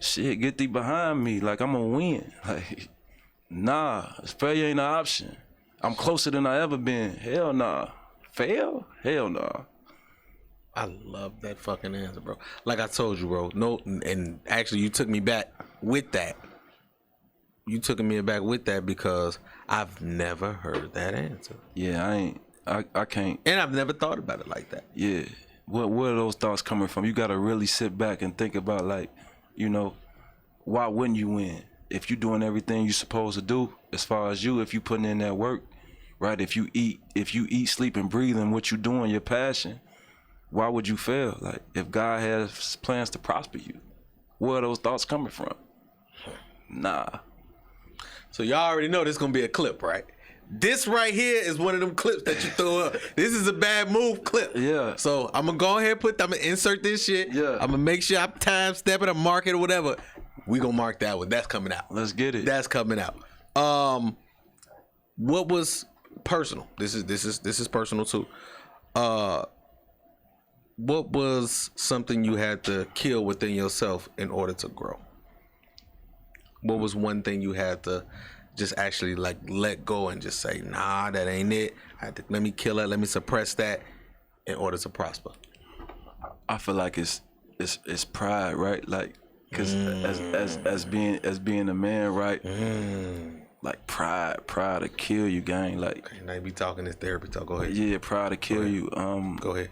Shit, get thee behind me. Like, I'm gonna win. Like, nah, failure ain't an option. I'm closer than I ever been. Hell nah. Fail? Hell nah. I love that fucking answer, bro. Like I told you, bro. No, and actually, you took me back with that. You took me back with that because I've never heard that answer. Yeah, I can't. And I've never thought about it like that. Yeah. Where are those thoughts coming from? You gotta really sit back and think about, like, you know, why wouldn't you win? If you're doing everything you're supposed to do, as far as if you putting in that work, right? If you eat, sleep, and breathe, and what you doing, your passion, why would you fail? Like, if God has plans to prosper you, where are those thoughts coming from? Nah. So y'all already know this is gonna be a clip, right? This right here is one of them clips that you throw up. This is a bad move clip. Yeah. So I'm gonna go ahead and I'm gonna insert this shit. Yeah. I'm gonna make sure I'm time stepping or mark it or whatever. We gonna mark that one. That's coming out. Let's get it. That's coming out. What was personal? This is personal too. What was something you had to kill within yourself in order to grow? What was one thing you had to just actually like let go and just say, nah, that ain't it. Let me kill it. Let me suppress that in order to prosper. I feel like it's pride, right? Like, cause as being a man, right? Like pride to kill you, gang. Like, okay, now you be talking this therapy talk. Go ahead. Yeah, pride to kill you. Go ahead.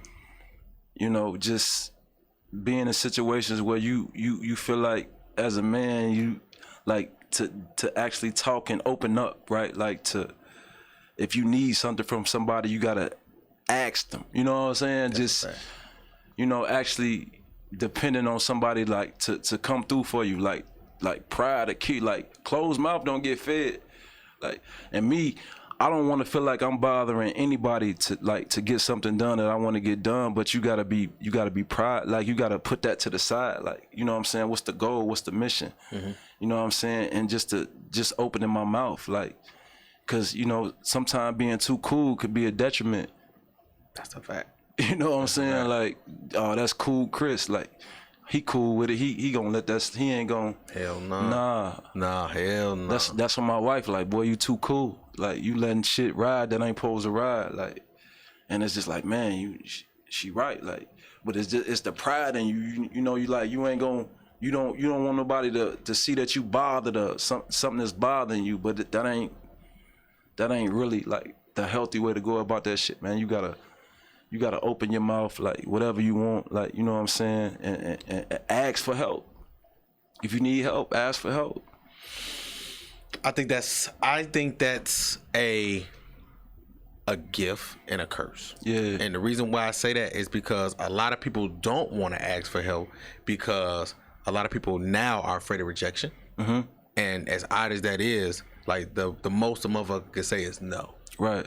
You know, just being in situations where you feel like as a man, you like to actually talk and open up, right? Like, if you need something from somebody, you gotta ask them. You know what I'm saying? That's just, you know, actually depending on somebody like to come through for you. Like pride, a key, like closed mouth don't get fed. Like, and me, I don't want to feel like I'm bothering anybody to get something done that I want to get done, but you gotta be pride. Like, you gotta put that to the side. Like, you know what I'm saying? What's the goal? What's the mission? Mm-hmm. You know what I'm saying? And just opening my mouth, like, cause you know, sometimes being too cool could be a detriment. That's a fact. You know what I'm saying? Like, oh, that's Cuddo Chris. Like, he cool with it. He gonna let that. He ain't gonna. Hell no. Nah, hell no. That's what my wife like. Boy, you too cool. Like, you letting shit ride that ain't supposed to ride. Like, and it's just like, man, she right. Like, but it's the pride in you. You know, you like, you ain't gonna. You don't want nobody to see that you bothered or something that's bothering you. But that ain't really like the healthy way to go about that shit, man. You gotta open your mouth, like, whatever you want, like, you know what I'm saying, and ask for help. If you need help, ask for help. I think that's a gift and a curse. Yeah. And the reason why I say that is because a lot of people don't want to ask for help because a lot of people now are afraid of rejection. Mm-hmm. And as odd as that is, like, the most a motherfucker can say is no. Right.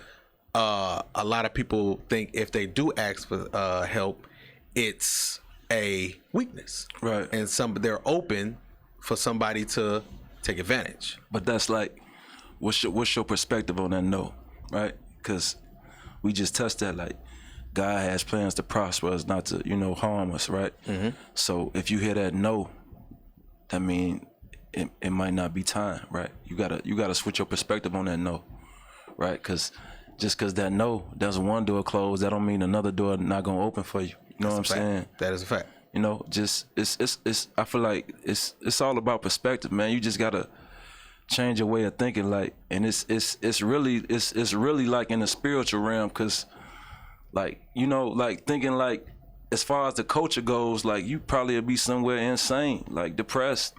A lot of people think if they do ask for help, it's a weakness. Right. And they're open for somebody to take advantage. But that's like, what's your perspective on that no, right? Because we just touched that, like, God has plans to prosper us, not to, harm us, right? Mm-hmm. So if you hear that no, that mean it might not be time, right? You gotta switch your perspective on that no, right? Because just because that no, there's one door closed, that don't mean another door not gonna open for you. You know what I'm saying? That is a fact. Just it's I feel like it's all about perspective, man. You just gotta change your way of thinking, like, and it's really like in the spiritual realm, because like, like thinking like as far as the culture goes, like you probably would be somewhere insane, like depressed,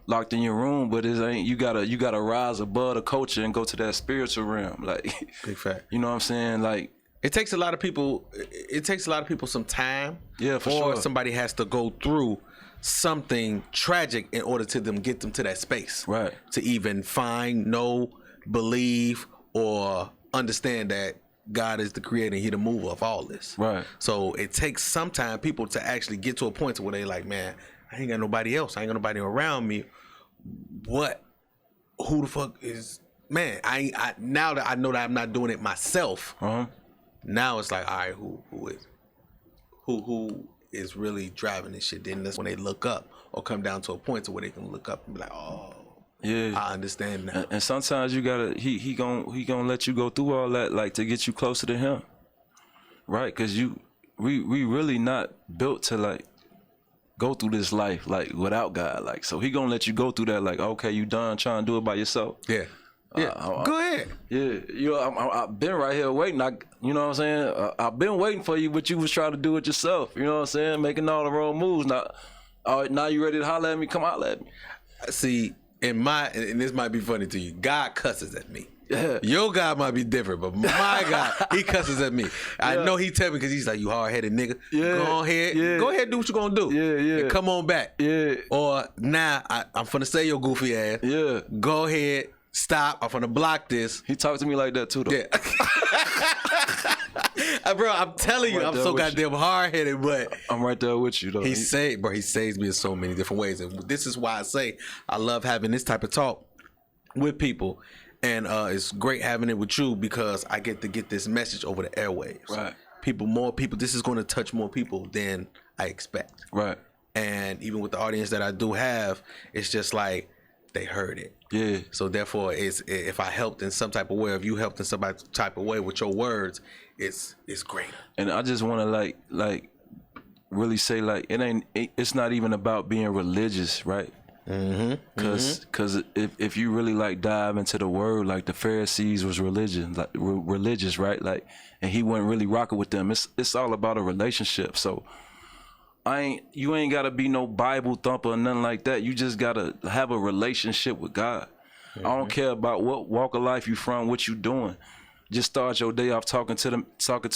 locked in your room, but it ain't. You gotta rise above the culture and go to that spiritual realm, like big fact. You know what I'm saying? Like it takes a lot of people. It takes a lot of people some time. Yeah, for sure. Or somebody has to go through something tragic in order to get them to that space, right? To even find, know, believe, or understand that God is the creator and he the mover of all this. Right. So it takes some time people to actually get to a point to where they like, man, I ain't got nobody else. I ain't got nobody around me. What? Who the fuck is, man, I now that I know that I'm not doing it myself, now it's like, all right, who is really driving this shit? Then that's when they look up or come down to a point to where they can look up and be like, oh, yeah, I understand now. And sometimes you gotta, he gonna let you go through all that, like, to get you closer to him, right? Because we really not built to like go through this life like without God, like, so he gonna let you go through that, like, okay, you done trying to do it by yourself? Yeah. Go ahead. Yeah, I've been right here waiting. You know what I'm saying? I've been waiting for you, but you was trying to do it yourself. You know what I'm saying? Making all the wrong moves. Now you ready to holler at me? Come holler at me. See, and this might be funny to you, God cusses at me. Yeah. Your God might be different, but my God, he cusses at me. I know he tell me because he's like, you hard-headed nigga. Yeah. Go ahead. Yeah. Go ahead, do what you gonna do. Yeah. And come on back. Yeah. Or now I'm finna say your goofy ass. Yeah. Go ahead. Stop. I'm finna block this. He talked to me like that too, though. Yeah. Bro, I'm telling you, I'm so goddamn hard-headed, but I'm right there with you, though. He saves me in so many different ways. And this is why I say I love having this type of talk with people. And it's great having it with you because I get to get this message over the airwaves. Right. More people. This is going to touch more people than I expect. Right. And even with the audience that I do have, it's just like they heard it. Yeah. So therefore, if I helped in some type of way, if you helped in some type of way with your words, it's great. And I just want to like really say, like, it's not even about being religious, right? Because if you really like dive into the word, like the Pharisees was religious, right? Like, and he wasn't really rocking with them. It's all about a relationship. So you ain't gotta be no Bible thumper or nothing like that. You just gotta have a relationship with God. I don't care about what walk of life you from, what you doing. Just start your day off talking to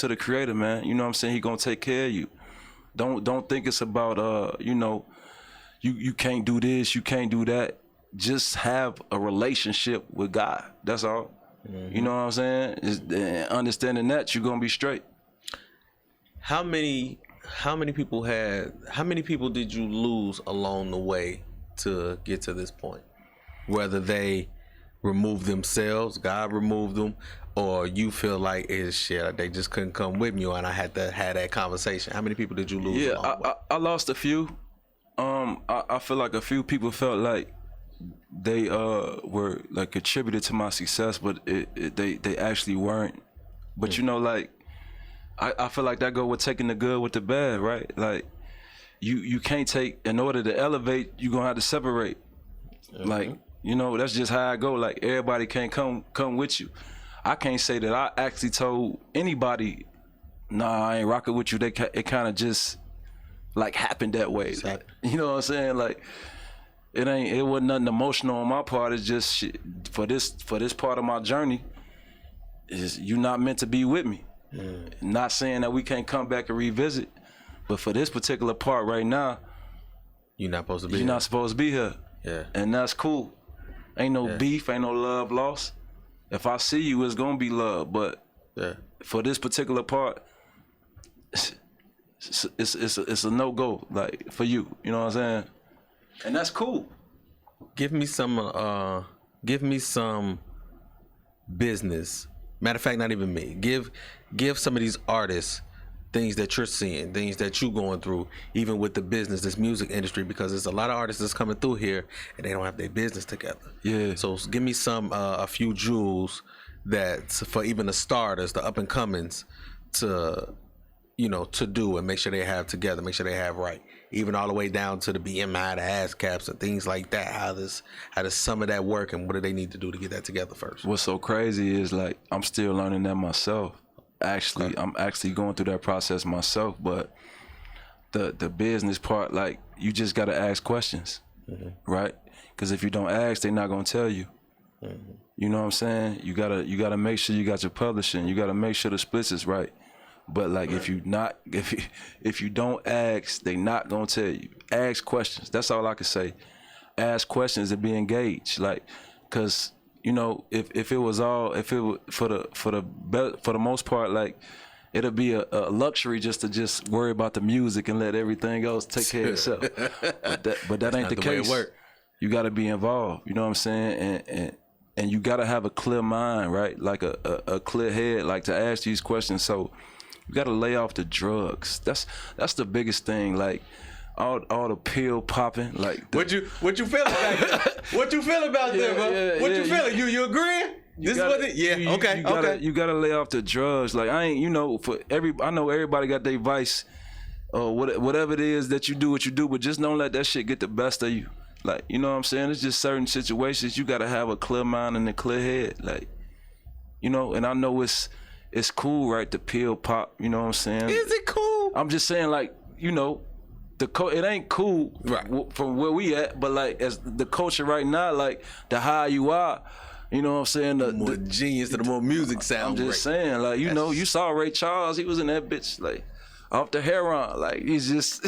the Creator, man. You know what I'm saying? He gonna take care of you. Don't think it's about you can't do this, you can't do that. Just have a relationship with God. That's all. You know what I'm saying? Understanding that, you're gonna be straight. How many people did you lose along the way to get to this point? Whether they removed themselves, God removed them, or you feel like it's shit, they just couldn't come with me and I had to have that conversation. How many people did you lose? Yeah, I lost a few. I feel like a few people felt like they were like contributed to my success, but they actually weren't. But you know, like I feel like that go with taking the good with the bad, right? Like you can't take, in order to elevate, you gonna have to separate. Like, you know, that's just how I go. Like, everybody can't come with you. I can't say that I actually told anybody, nah, I ain't rocking with you. It kind of just like happened that way. Like, you know what I'm saying? Like, it wasn't nothing emotional on my part. It's just shit, for this part of my journey, is you not meant to be with me. Not saying that we can't come back and revisit, but for this particular part right now, you're not supposed to be. You're not supposed to be here. Yeah. And that's cool. Ain't no beef, ain't no love lost. If I see you, it's gonna be love. But for this particular part, it's a no-go, like, for you. You know what I'm saying? And that's cool. Give me some business. Matter of fact, not even me. Give some of these artists things that you're seeing, things that you're going through, even with the business, this music industry, because there's a lot of artists that's coming through here and they don't have their business together. Yeah. So give me a few jewels that for even the starters, the up and comings, to do and make sure they have together, make sure they have right. Even all the way down to the BMI, the ASCAPs, and things like that. How does some of that work, and what do they need to do to get that together first? What's so crazy is like I'm still learning that myself. Actually, okay. I'm actually going through that process myself. But the business part, like you just gotta ask questions, right? Because if you don't ask, they're not gonna tell you. You know what I'm saying? You gotta make sure you got your publishing. You gotta make sure the splits is right. But like if you don't ask, they not gonna tell you. Ask questions. That's all I can say. Ask questions and be engaged. Like, cause if it was for the most part, like it'll be a luxury just to worry about the music and let everything else take care of itself. But that ain't the case. You gotta be involved. You know what I'm saying? And you gotta have a clear mind, right? Like a clear head, like to ask these questions. So you gotta lay off the drugs. That's the biggest thing. Like all the pill popping. Like what you feeling about that? What you feeling about there, bro? What you feeling? You agreeing? This is what it? Yeah. Okay. You gotta lay off the drugs. Like I know everybody got their vice or whatever it is that you do, what you do, but just don't let that shit get the best of you. Like, you know what I'm saying? It's just certain situations you gotta have a clear mind and a clear head. Like, and I know it's cool, right? The pill pop, you know what I'm saying? Is it cool? I'm just saying, like, it ain't cool right from where we at, but like as the culture right now, like the higher you are, you know what I'm saying? The more genius, the more music sounds. I'm just saying, like, you saw Ray Charles, he was in that bitch, like, off the heroin, like he's just,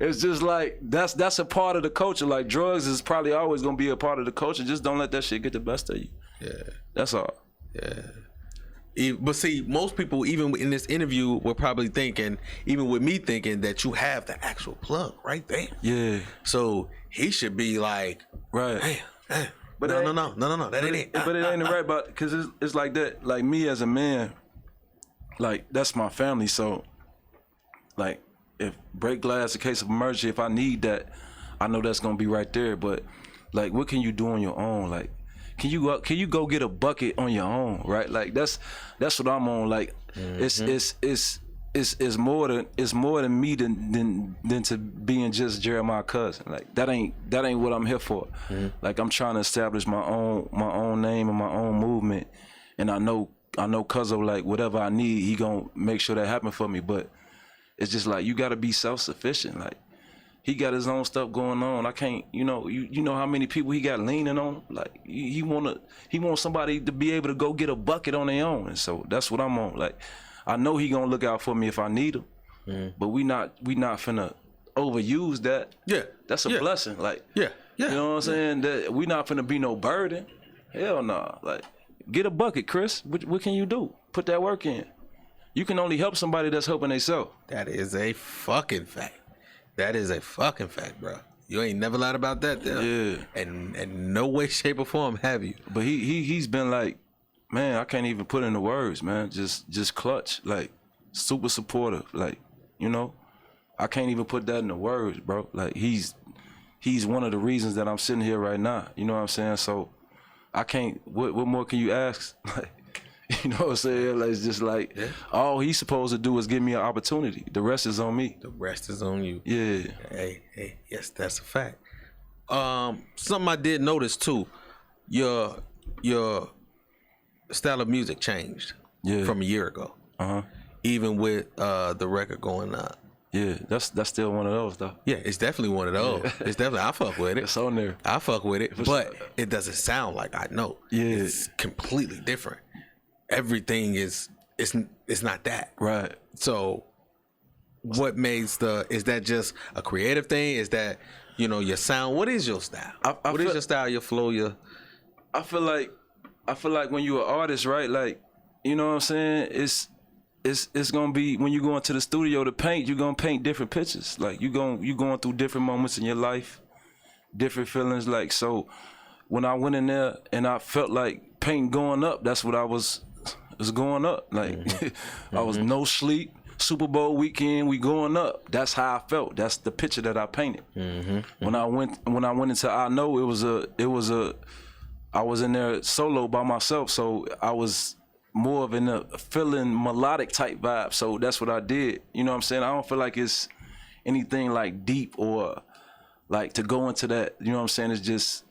it's just like that's a part of the culture. Like drugs is probably always gonna be a part of the culture. Just don't let that shit get the best of you. Yeah, that's all. Yeah. But see, most people, even in this interview, were probably thinking, even with me thinking, that you have the actual plug right there. Yeah. So he should be like, right. Hey. But no, that ain't it. But it ain't right about, because it's like that. Like me as a man, like that's my family. So, like, if break glass, a case of emergency, if I need that, I know that's gonna be right there. But like, what can you do on your own? Like, can you go get a bucket on your own, right? Like that's what I'm on. Like it's more than me than to being just Jeremiah cousin. Like that ain't what I'm here for. Like I'm trying to establish my own name and my own movement, and I know Cuddo, like whatever I need, he gonna make sure that happen for me. But it's just like you gotta be self-sufficient. Like he got his own stuff going on. I can't, you know how many people he got leaning on. Like he want somebody to be able to go get a bucket on their own. And so that's what I'm on. Like I know he gonna look out for me if I need him. But we not finna overuse that. Yeah, that's a blessing. Like yeah, you know what I'm saying? That we not finna be no burden. Hell nah. Like get a bucket, Chris. What can you do? Put that work in. You can only help somebody that's helping themselves. That is a fucking fact. That is a fucking fact, bro. You ain't never lied about that, though. Yeah. And in no way, shape, or form have you. But he's been like, man, I can't even put into words, man. Just clutch, like super supportive, like I can't even put that into words, bro. Like he's one of the reasons that I'm sitting here right now. You know what I'm saying? So I can't. What more can you ask? Like, you know what I'm saying? Like, it's just like, all he's supposed to do is give me an opportunity. The rest is on me. The rest is on you. Yeah. Hey, yes, that's a fact. Something I did notice too, your style of music changed from a year ago. Even with the record going up. Yeah, that's still one of those though. Yeah, it's definitely one of those. Yeah. It's definitely, I fuck with it. It's on there. I fuck with it, but it doesn't sound like I know. Yeah. It's completely different. Everything is not that. Right. So what makes is that just a creative thing? Is that, your sound? What is your style? What is your style, your flow, I feel like when you're an artist, right? Like, you know what I'm saying? It's gonna be, when you go into the studio to paint, you're gonna paint different pictures. Like you going through different moments in your life, different feelings. Like, so when I went in there and I felt like paint going up, that's what I was going up. Like, I was no sleep. Super Bowl weekend, we going up. That's how I felt. That's the picture that I painted. When I went into I Know, I was in there solo by myself, so I was more of in a feeling melodic type vibe. So that's what I did. You know what I'm saying? I don't feel like it's anything like deep or like to go into that. You know what I'm saying? It's just,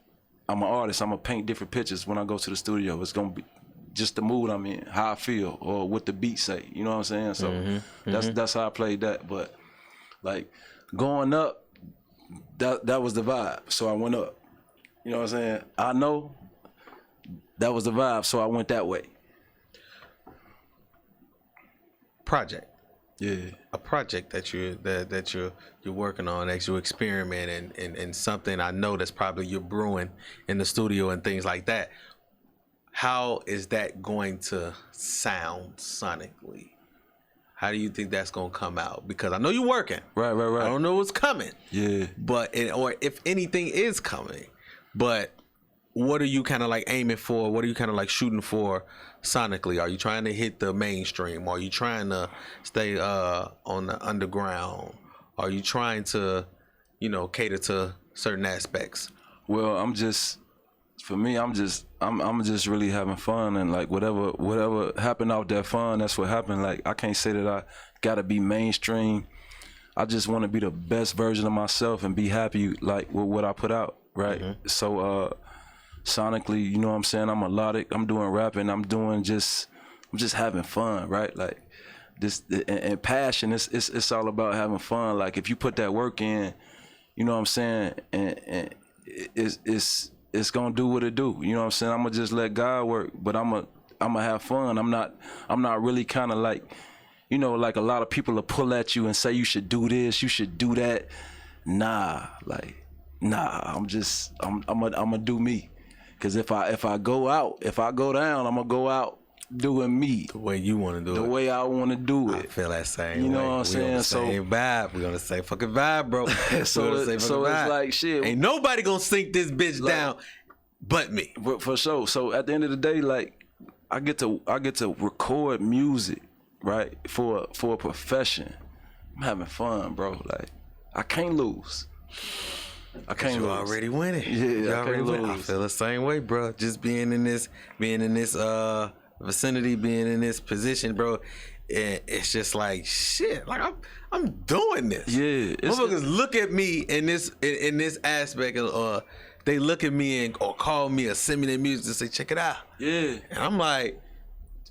I'm an artist. I'm gonna paint different pictures when I go to the studio. It's gonna be just the mood I'm in, how I feel, or what the beat say. You know what I'm saying? So that's how I played that. But like going up, that was the vibe. So I went up. You know what I'm saying? I Know, that was the vibe. So I went that way. Project. Yeah. A project that you're working on, that you experiment and something I know that's probably you're brewing in the studio and things like that. How is that going to sound sonically? How do you think that's gonna come out? Because I know you're working. Right. I don't know what's coming. Yeah. But or if anything is coming. But what are you kind of like aiming for? What are you kind of like shooting for sonically? Are you trying to hit the mainstream? Are you trying to stay on the underground? Are you trying to, cater to certain aspects? Well, I'm just really having fun, and like whatever happened out that fun, that's what happened. Like, I can't say that I gotta be mainstream. I just want to be the best version of myself and be happy like with what I put out, right? So sonically, you know what I'm saying, I'm melodic, I'm doing rapping, I'm just having fun, right? Like this and passion, it's all about having fun. Like, if you put that work in, you know what I'm saying, and it's gonna do what it do. You know what I'm saying? I'm gonna just let God work, but I'm gonna have fun. I'm not really kind of like, like a lot of people will pull at you and say you should do this, you should do that. Nah. I'm gonna do me. Cause if I go out, if I go down, I'm gonna go out doing me. The way you want to do it. The way I want to do it. I feel that same way. You know what I'm saying? On the same vibe. We on the same fucking vibe, bro. so it's like shit. Ain't nobody gonna sink this bitch down but me. But for sure. So at the end of the day, like, I get to record music, right? For a profession. I'm having fun, bro. Like, I can't lose. I can't lose. Already winning. Yeah, you I already can't winning. lose. I feel the same way, bro. Just being in this vicinity, being in this position, bro. It's just like shit. Like I'm doing this. Yeah. Motherfuckers look at me in this aspect, or they look at me or call me or send me their music and say, check it out. Yeah. And I'm like,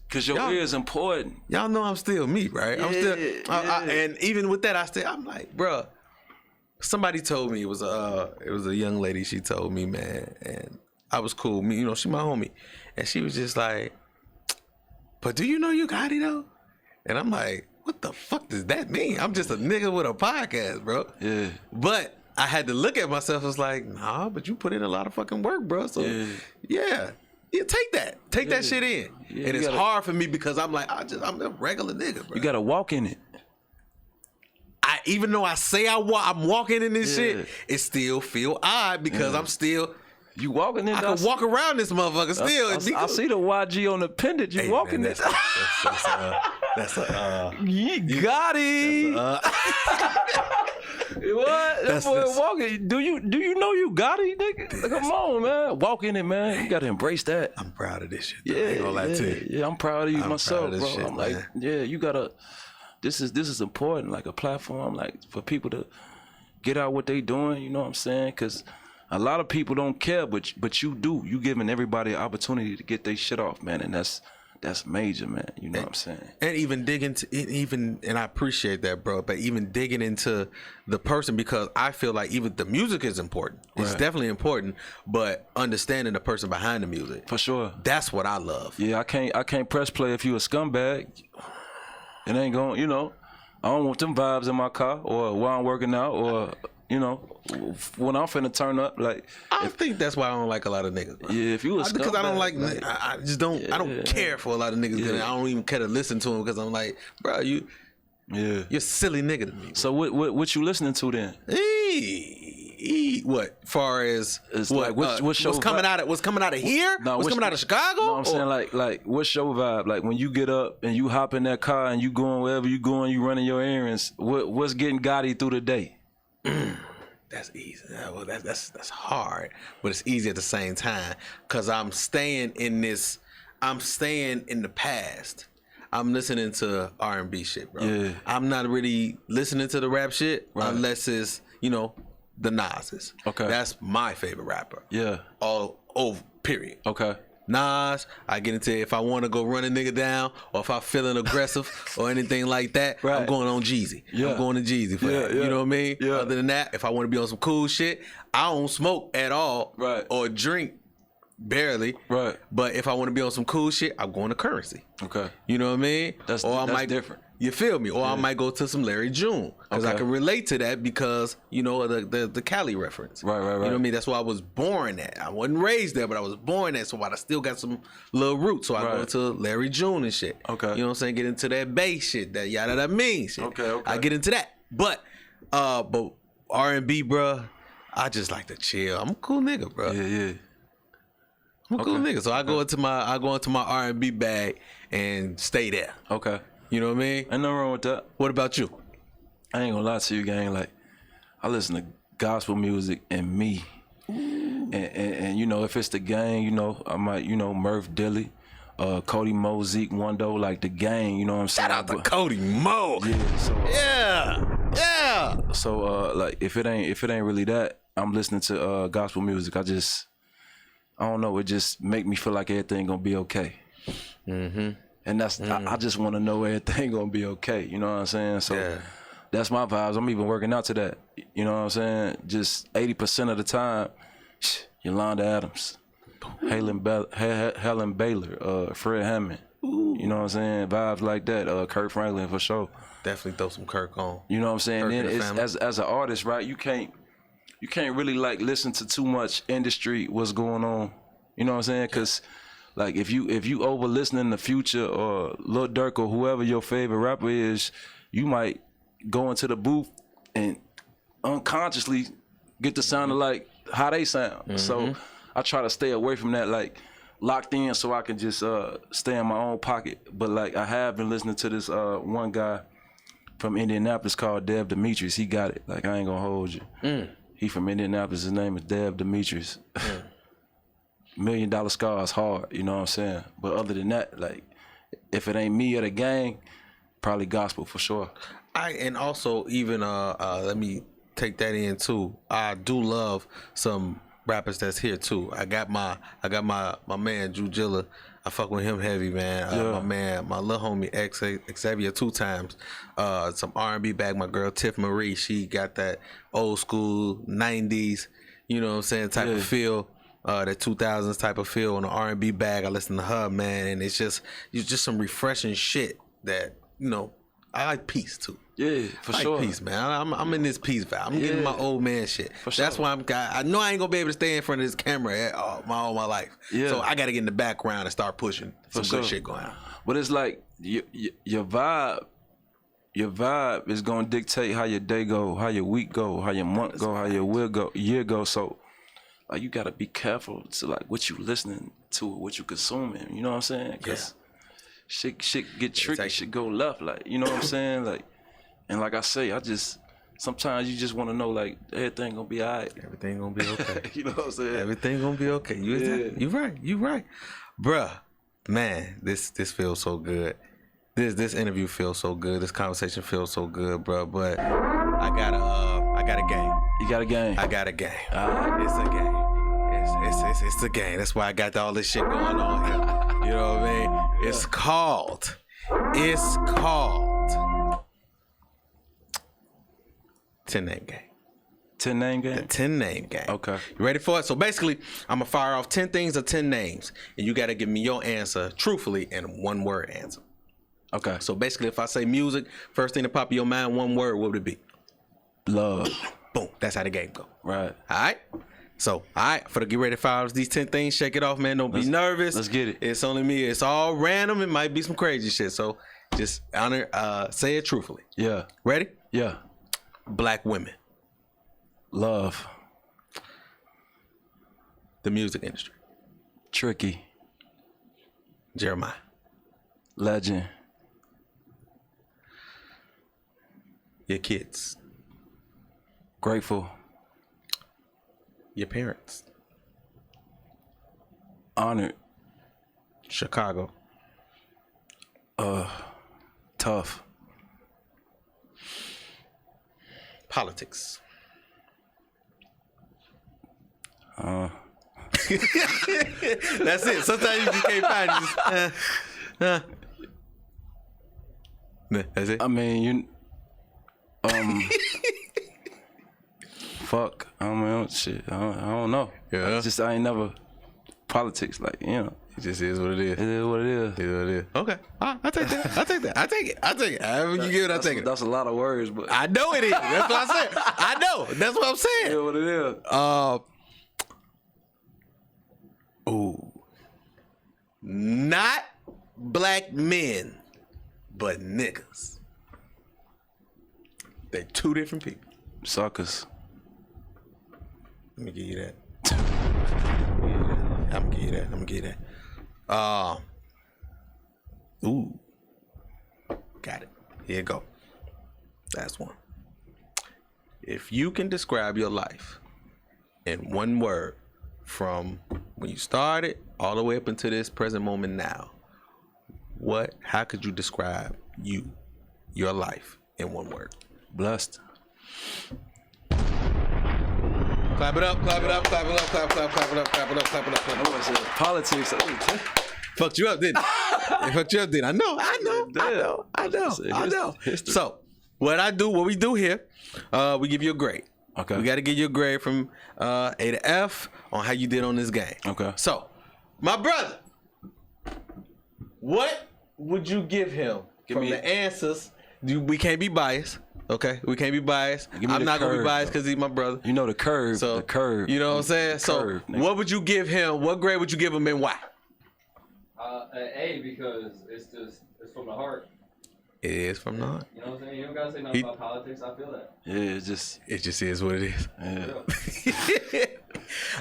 cause your ear is important. Y'all know I'm still me, right? Yeah, I'm still, and even with that, I'm like, bro. Somebody told me it was a young lady. She told me, man, and I was cool. Me, she my homie, and she was just like, "But do you know you Gotti though?" And I'm like, "What the fuck does that mean? I'm just a nigga with a podcast, bro." Yeah. But I had to look at myself. I was like, "Nah, but you put in a lot of fucking work, bro." So yeah, take that shit in. Yeah, and it's hard for me because I'm like, I'm a regular nigga, bro. You gotta walk in it. Even though I say I'm walking in this shit, it still feel odd because I'm still. You walking in? I can walk around this motherfucker still. I see the YG on the pendant. You walking man, it? That's Gotti. What? That boy walking. Do you know you Gotti, nigga? Come on, man. Walk in it, man. You gotta embrace that. I'm proud of this shit. Yeah, I ain't gonna lie to you. Yeah, I'm proud of you myself, bro. Shit, I'm like, man. yeah, you gotta. This is important, like a platform, like for people to get out what they doing. You know what I'm saying? Because a lot of people don't care, but you do. You giving everybody an opportunity to get their shit off, man, and that's major, man. You know what I'm saying? And even dig into and I appreciate that, bro. But even digging into the person, because I feel like even the music is important. It's definitely important, but understanding the person behind the music, for sure. That's what I love. Yeah, I can't press play if you a scumbag. It ain't going, I don't want them vibes in my car or while I'm working out or, when I'm finna turn up. Like, I think that's why I don't like a lot of niggas, bro. Yeah, if you a scumbag. Because I don't like I just don't, I don't care for a lot of niggas. I don't even care to listen to them because I'm like, bro, you're a silly nigga to me. So what you listening to then? What? Far as it's what? Like what show what's coming out of here? No, what's coming out of Chicago? No, I'm saying like what's your vibe? Like when you get up and you hop in that car and you going wherever you going, you running your errands. What's getting Gotti through the day? That's easy. Well, that's hard, but it's easy at the same time because I'm staying in the past. I'm listening to R&B shit, bro. Yeah. I'm not really listening to the rap shit unless it's, the Nas's. Okay. That's my favorite rapper. Yeah. All over, period. Okay. Nas, I get into if I want to go run a nigga down or if I'm feeling aggressive or anything like that, I'm going on Jeezy. Yeah. I'm going to Jeezy for that. You know what I mean? Yeah. Other than that, if I want to be on some cool shit, I don't smoke at all or drink barely. Right. But if I want to be on some cool shit, I'm going to Currency. Okay. You know what I mean? That's different. You feel me? Or I might go to some Larry June because I can relate to that because the Cali reference. Right. You know what I mean? That's why I was born at. I wasn't raised there, but I was born at. So I still got some little roots. So I go to Larry June and shit. Okay. You know what I'm saying? Get into that bass shit, that yada that mean shit. Okay. I get into that. But R&B, bruh, I just like to chill. I'm a cool nigga, bro. Yeah. I'm a cool nigga. So I go into my R&B bag and stay there. Okay. You know what I mean? Ain't nothing wrong with that. What about you? I ain't gonna lie to you, gang. Like, I listen to gospel music and me. And if it's the gang, I might, Murph Dilly, Cody Mo, Zeke Wando, like the gang, you know what I'm saying? Shout out to Cody Mo. Yeah. So, yeah. So like if it ain't really that, I'm listening to gospel music. I don't know, it just make me feel like everything gonna be okay. Mm-hmm. And that's I just want to know everything gonna be okay. You know what I'm saying? So that's my vibes. I'm even working out to that. You know what I'm saying? Just 80% of the time, Yolanda Adams, Helen Baylor, Fred Hammond. You know what I'm saying? Vibes like that. Kirk Franklin for sure. Definitely throw some Kirk on. You know what I'm saying? Kirk Then and as an artist, right? You can't really like listen to too much industry. What's going on? You know what I'm saying? Because like if you over listening to Future or Lil Durk or whoever your favorite rapper is, you might go into the booth and unconsciously get to sounding like how they sound. Mm-hmm. So I try to stay away from that, like locked in, so I can just stay in my own pocket. But like I have been listening to this one guy from Indianapolis called Dev Demetrius. He got it. Like I ain't gonna hold you. He from Indianapolis. His name is Dev Demetrius. $1 Million Scars hard, you know what I'm saying? But other than that, like, if it ain't me or the gang, probably gospel for sure. And also even let me take that in too. I do love some rappers that's here too. I got my man Drew Gilla. I fuck with him heavy, man. My little homie Xavier 2 times. Some R&B bag. My girl Tiff Marie. She got that old school 90s, you know what I'm saying, type of feel. That 2000s type of feel on the R&B bag. I listen to her, man, and it's just some refreshing shit that I like peace too. Yeah, for sure. Peace, man. I'm in this peace vibe. I'm getting my old man shit. That's why I know I ain't gonna be able to stay in front of this camera all my life. Yeah. So I gotta get in the background and start pushing some good shit going on. But it's like your vibe is gonna dictate how your day go, how your week go, how your month go, how your year go. So like you gotta be careful to like what you listening to, what you consuming. You know what I'm saying? Because shit get tricky, shit go left. Like you know what I'm saying? Like, and like I say, sometimes you just want to know like everything gonna be alright. Everything gonna be okay. You know what I'm saying? Everything gonna be okay. You right, bruh. Man, this feels so good. This interview feels so good. This conversation feels so good, bruh. But I got a game. You got a game? I got a game. It's a game. It's a game. That's why I got all this shit going on here. You know what I mean? It's called 10-name game. 10-name game? The 10-name game. Okay. You ready for it? So basically, I'm going to fire off 10 things or 10 names, and you got to give me your answer truthfully in one word answer. Okay. So basically, if I say music, first thing to pop in your mind, one word, what would it be? Love. Boom. That's how the game go. Right. All right? So, all right, for the get ready to fire these 10 things, shake it off, man. Don't be nervous. Let's get it. It's only me. It's all random. It might be some crazy shit. So, just say it truthfully. Yeah. Ready? Yeah. Black women. Love. The music industry. Tricky. Jeremiah. Legend. Your kids. Grateful. Your parents. Honored. Chicago. Tough. Politics. That's it. Sometimes you just can't find it. That's it. I mean, fuck. I mean, shit. I don't know. Yeah. I ain't never politics. Like, you know. It just is what it is. It is what it is. It is what it is. Okay. I take that. I take that. I take it. I take it. However you give it, I take it. That's a lot of words, but I know it is. That's what I said. I know. That's what I'm saying. it is what it is. Ooh. Not black men, but niggas. They're two different people. Suckers. Let me give you that. I'm gonna give you that. Ooh. Got it. Here you go. Last one. If you can describe your life in one word from when you started all the way up until this present moment now, how could you describe your life in one word? Blessed. Clap it up, clap it up, clap it up, clap it up, clap it up, clap it up, clap it up, clap it up. I said politics. Fucked you up, didn't it? It fucked you up, didn't it? I know. So, what we do here, we give you a grade. Okay. We got to give you a grade from A to F on how you did on this game. Okay. So, my brother, what would you give him the answers? We can't be biased. Okay, we can't be biased. I'm not gonna be biased because he's my brother. You know the curve. So, the curve. You know what I'm saying? Curve, so, what would you give him? What grade would you give him, and why? An A, because it's from the heart. It is from the heart. You know what I'm saying? You don't gotta say nothing about politics. I feel that. Yeah, it just is what it is.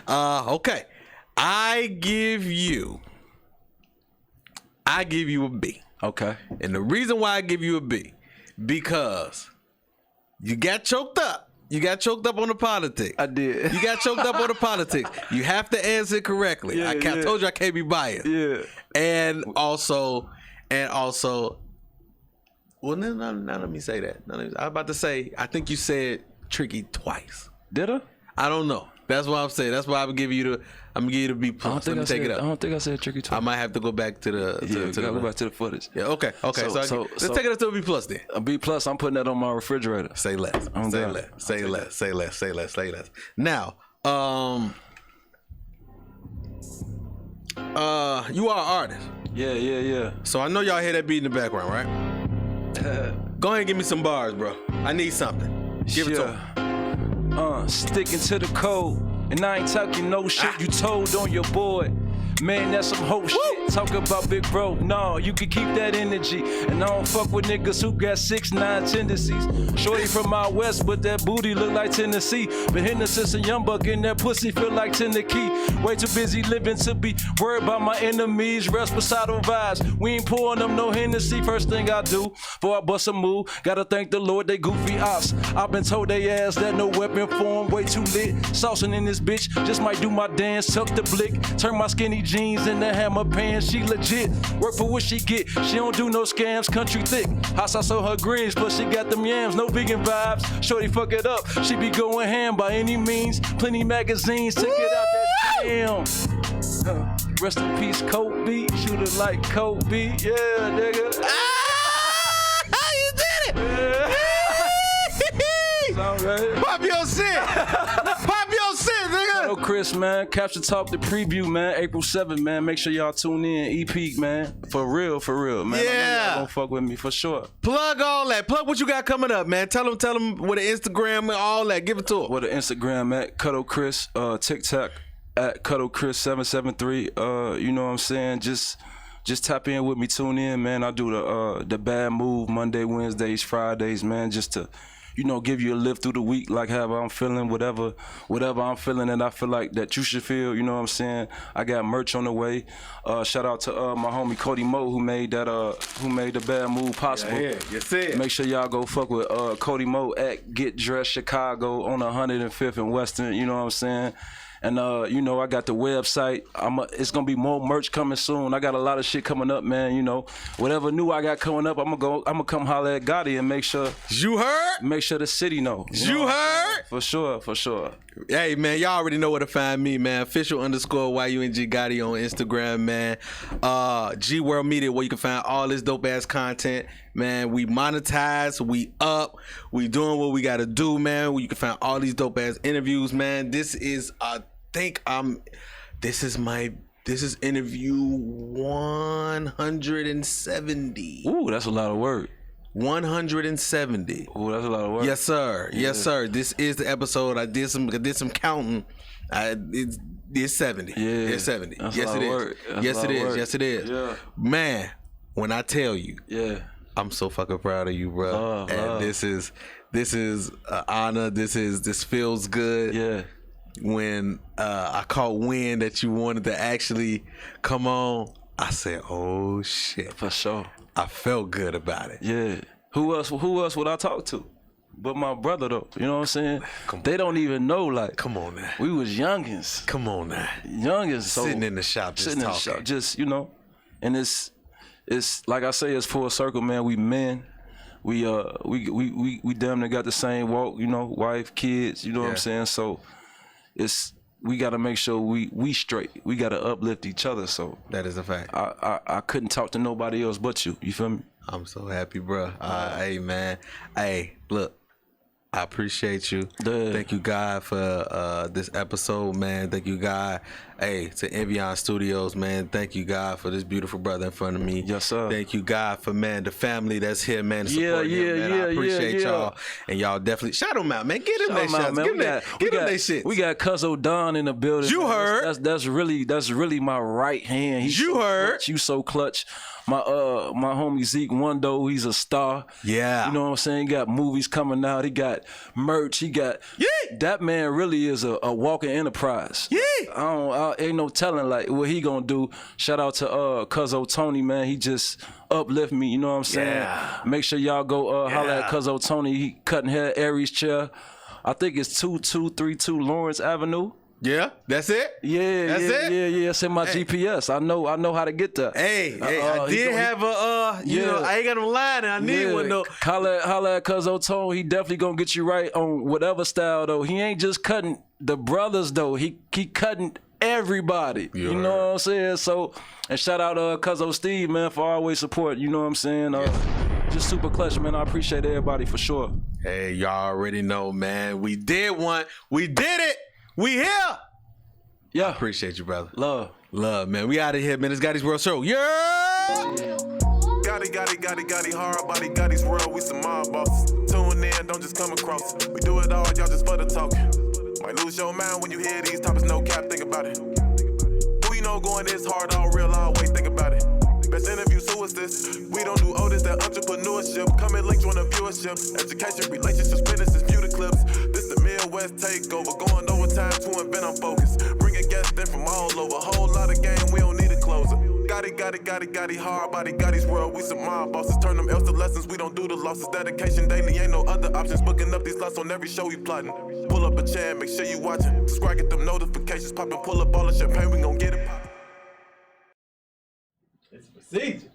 Yeah. Okay, I give you a B. Okay. And the reason why I give you a B, because you got choked up. You got choked up on the politics. I did. You got choked up on the politics. You have to answer it correctly. Yeah, I told you I can't be biased. Yeah. And also, well, no, let me say that. I was about to say, I think you said tricky twice. Did I? I don't know. That's what I'm saying. That's why I'm gonna give you the B plus. Let me take it up. I don't think I said tricky twice. I might have to go back to the go back to the footage. Yeah. Okay. So let's take it up to a B plus then. A B plus. I'm putting that on my refrigerator. Say less. Say less. Now, you are an artist. Yeah. So I know y'all hear that beat in the background, right? Go ahead and give me some bars, bro. I need something. Give it to him. Sticking to the code. And I ain't talking no shit you told on your boy. Man, that's some whole shit. Talk about big bro. No, you can keep that energy. And I don't fuck with niggas who got 6'9" tendencies. Shorty from out west, but that booty look like Tennessee. Been hitting since a young buck and that pussy feel like Tennessee. Way too busy living to be worried about my enemies. Respicidal vibes. We ain't pouring them no Hennessy. First thing I do before I bust a move, gotta thank the Lord they goofy ops. I've been told they ass that no weapon form. Way too lit. Saucing in this bitch. Just might do my dance. Tuck the blick. Turn my skinny jeans in the hammer pants, she legit. Work for what she get, she don't do no scams, country thick. Hot sauce on her greens, plus she got them yams, no vegan vibes. Shorty fuck it up, she be going ham by any means. Plenty magazines to get out that jam. Rest in peace, Kobe, shooter like Kobe, yeah, nigga. How you did it? Right. Pop your shit. Pop your shit, nigga. Cuddo Chris, man. Capture Talk, the preview, man. April 7th, man. Make sure y'all tune in. EP, man. For real, man. Yeah. Y'all gonna fuck with me for sure. Plug all that. Plug what you got coming up, man. Tell them with the Instagram and all that. Give it to them. With the Instagram at Cuddo Chris, TikTok at Cuddo Chris 773. You know what I'm saying? Just tap in with me. Tune in, man. I do the Bad Move Monday, Wednesdays, Fridays, man. Just to you know, give you a lift through the week, like however I'm feeling, whatever I'm feeling and I feel like that you should feel, you know what I'm saying? I got merch on the way. Shout out to my homie Cody Mo who made the bad move possible. Yeah, yes, sir. Make sure y'all go fuck with Cody Mo at Get Dressed Chicago on 105th and Western, you know what I'm saying? And you know, I got the website. It's gonna be more merch coming soon. I got a lot of shit coming up, man. You know, whatever new I got coming up, I'm gonna come holler at Gotti and make sure. You heard? Make sure the city know. You heard? For sure. Hey man, y'all already know where to find me, man. Official_YUNG Gotti on Instagram, man. G World Media, where you can find all this dope ass content, man. We monetize, we up, we doing what we gotta do, man. Where you can find all these dope ass interviews, man. This is interview 170. Ooh, that's a lot of work. 170. Ooh, that's a lot of work. Yes, sir. Yeah. Yes, sir. This is the episode. I did some counting. It's 70. Yeah. It's 70. That's yes, a lot it of is. work. That's Yes, a lot it of is. work. Yes, it is. Yeah. Man, when I tell you, Yeah. I'm so fucking proud of you, bro. And this is an honor. This feels good. Yeah. When I caught wind that you wanted to actually come on, I said, "Oh shit!" For sure. I felt good about it. Yeah. Who else would I talk to? But my brother though. You know what I'm saying? They don't even know, like, Come on now. we was youngins. Come on now. Youngins. So Sitting in the shop just sitting talking. in the shop, just, you know. And it's like I say, it's full circle, man. We men. We damn near got the same walk, you know, wife, kids, you know what I'm saying? So we gotta make sure we straight. We gotta uplift each other. So That is a fact. I couldn't talk to nobody else but you. You feel me? I'm so happy, bro. Hey, man. Hey, look. I appreciate you. Yeah. Thank you, God, for this episode, man. Thank you, God. Hey, to Envion Studios, man. Thank you, God, for this beautiful brother in front of me. Yes, sir. Thank you, God, for, man, the family that's here, man, to support him, man. I appreciate y'all. And y'all definitely, shout them out, man. Get them their shots. Give them their shit. We got Cuddo Don in the building. You man. heard. That's really my right hand. He's You so heard. Clutch. You so clutch. My homie Zeke Wando, he's a star. Yeah. You know what I'm saying? He got movies coming out. He got merch. He got that man really is a walking enterprise. Yeah. Ain't no telling like what he gonna do. Shout out to Cuzzo Tony, man. He just uplift me, you know what I'm saying? Yeah. Make sure y'all go holler at Cuzzo Tony. He cutting hair, Aries chair. I think it's 2232 Lawrence Avenue. Yeah, that's it? Yeah, That's it? Yeah. It's in my GPS. I know how to get there. Hey, I did have a, you know, I ain't got no line and I need one though. Holla at Cuzzo Tone. He definitely gonna get you right on whatever style though. He ain't just cutting the brothers though. He cutting everybody. You know what I'm saying? So, and shout out Cuzzo Steve, man, for always support. You know what I'm saying? Just super clutch, man. I appreciate everybody for sure. Hey, y'all already know, man. We did one. We did it. We here. Yeah. Appreciate you, brother. Love, man. We out of here, man. It's Gotti's World Show. Yeah. Gotti, hard body, Gotti's World. We some mob bosses. Tune in, don't just come across. We do it all, y'all just for the talk. Might lose your mind when you hear these topics, no cap, think about it. Who you know going this hard, all real, always think about it. Best interviews, who is this? We don't do this, that entrepreneurship. Come and link, join the viewership. Education, relationships, businesses, view the clips. This the Midwest takeover. Going overtime to invent on focus. Bringing guests in from all over. Whole lot of game, we don't need a closer. Gotti, hard body, Gotti's World. We some mob bosses. Turn them L's to lessons. We don't do the losses. Dedication daily, ain't no other options. Booking up these slots on every show we plotting. Pull up a chair, make sure you watching. Subscribe, get them notifications. Pop and pull up all the champagne, we gon' get it. It's a procedure.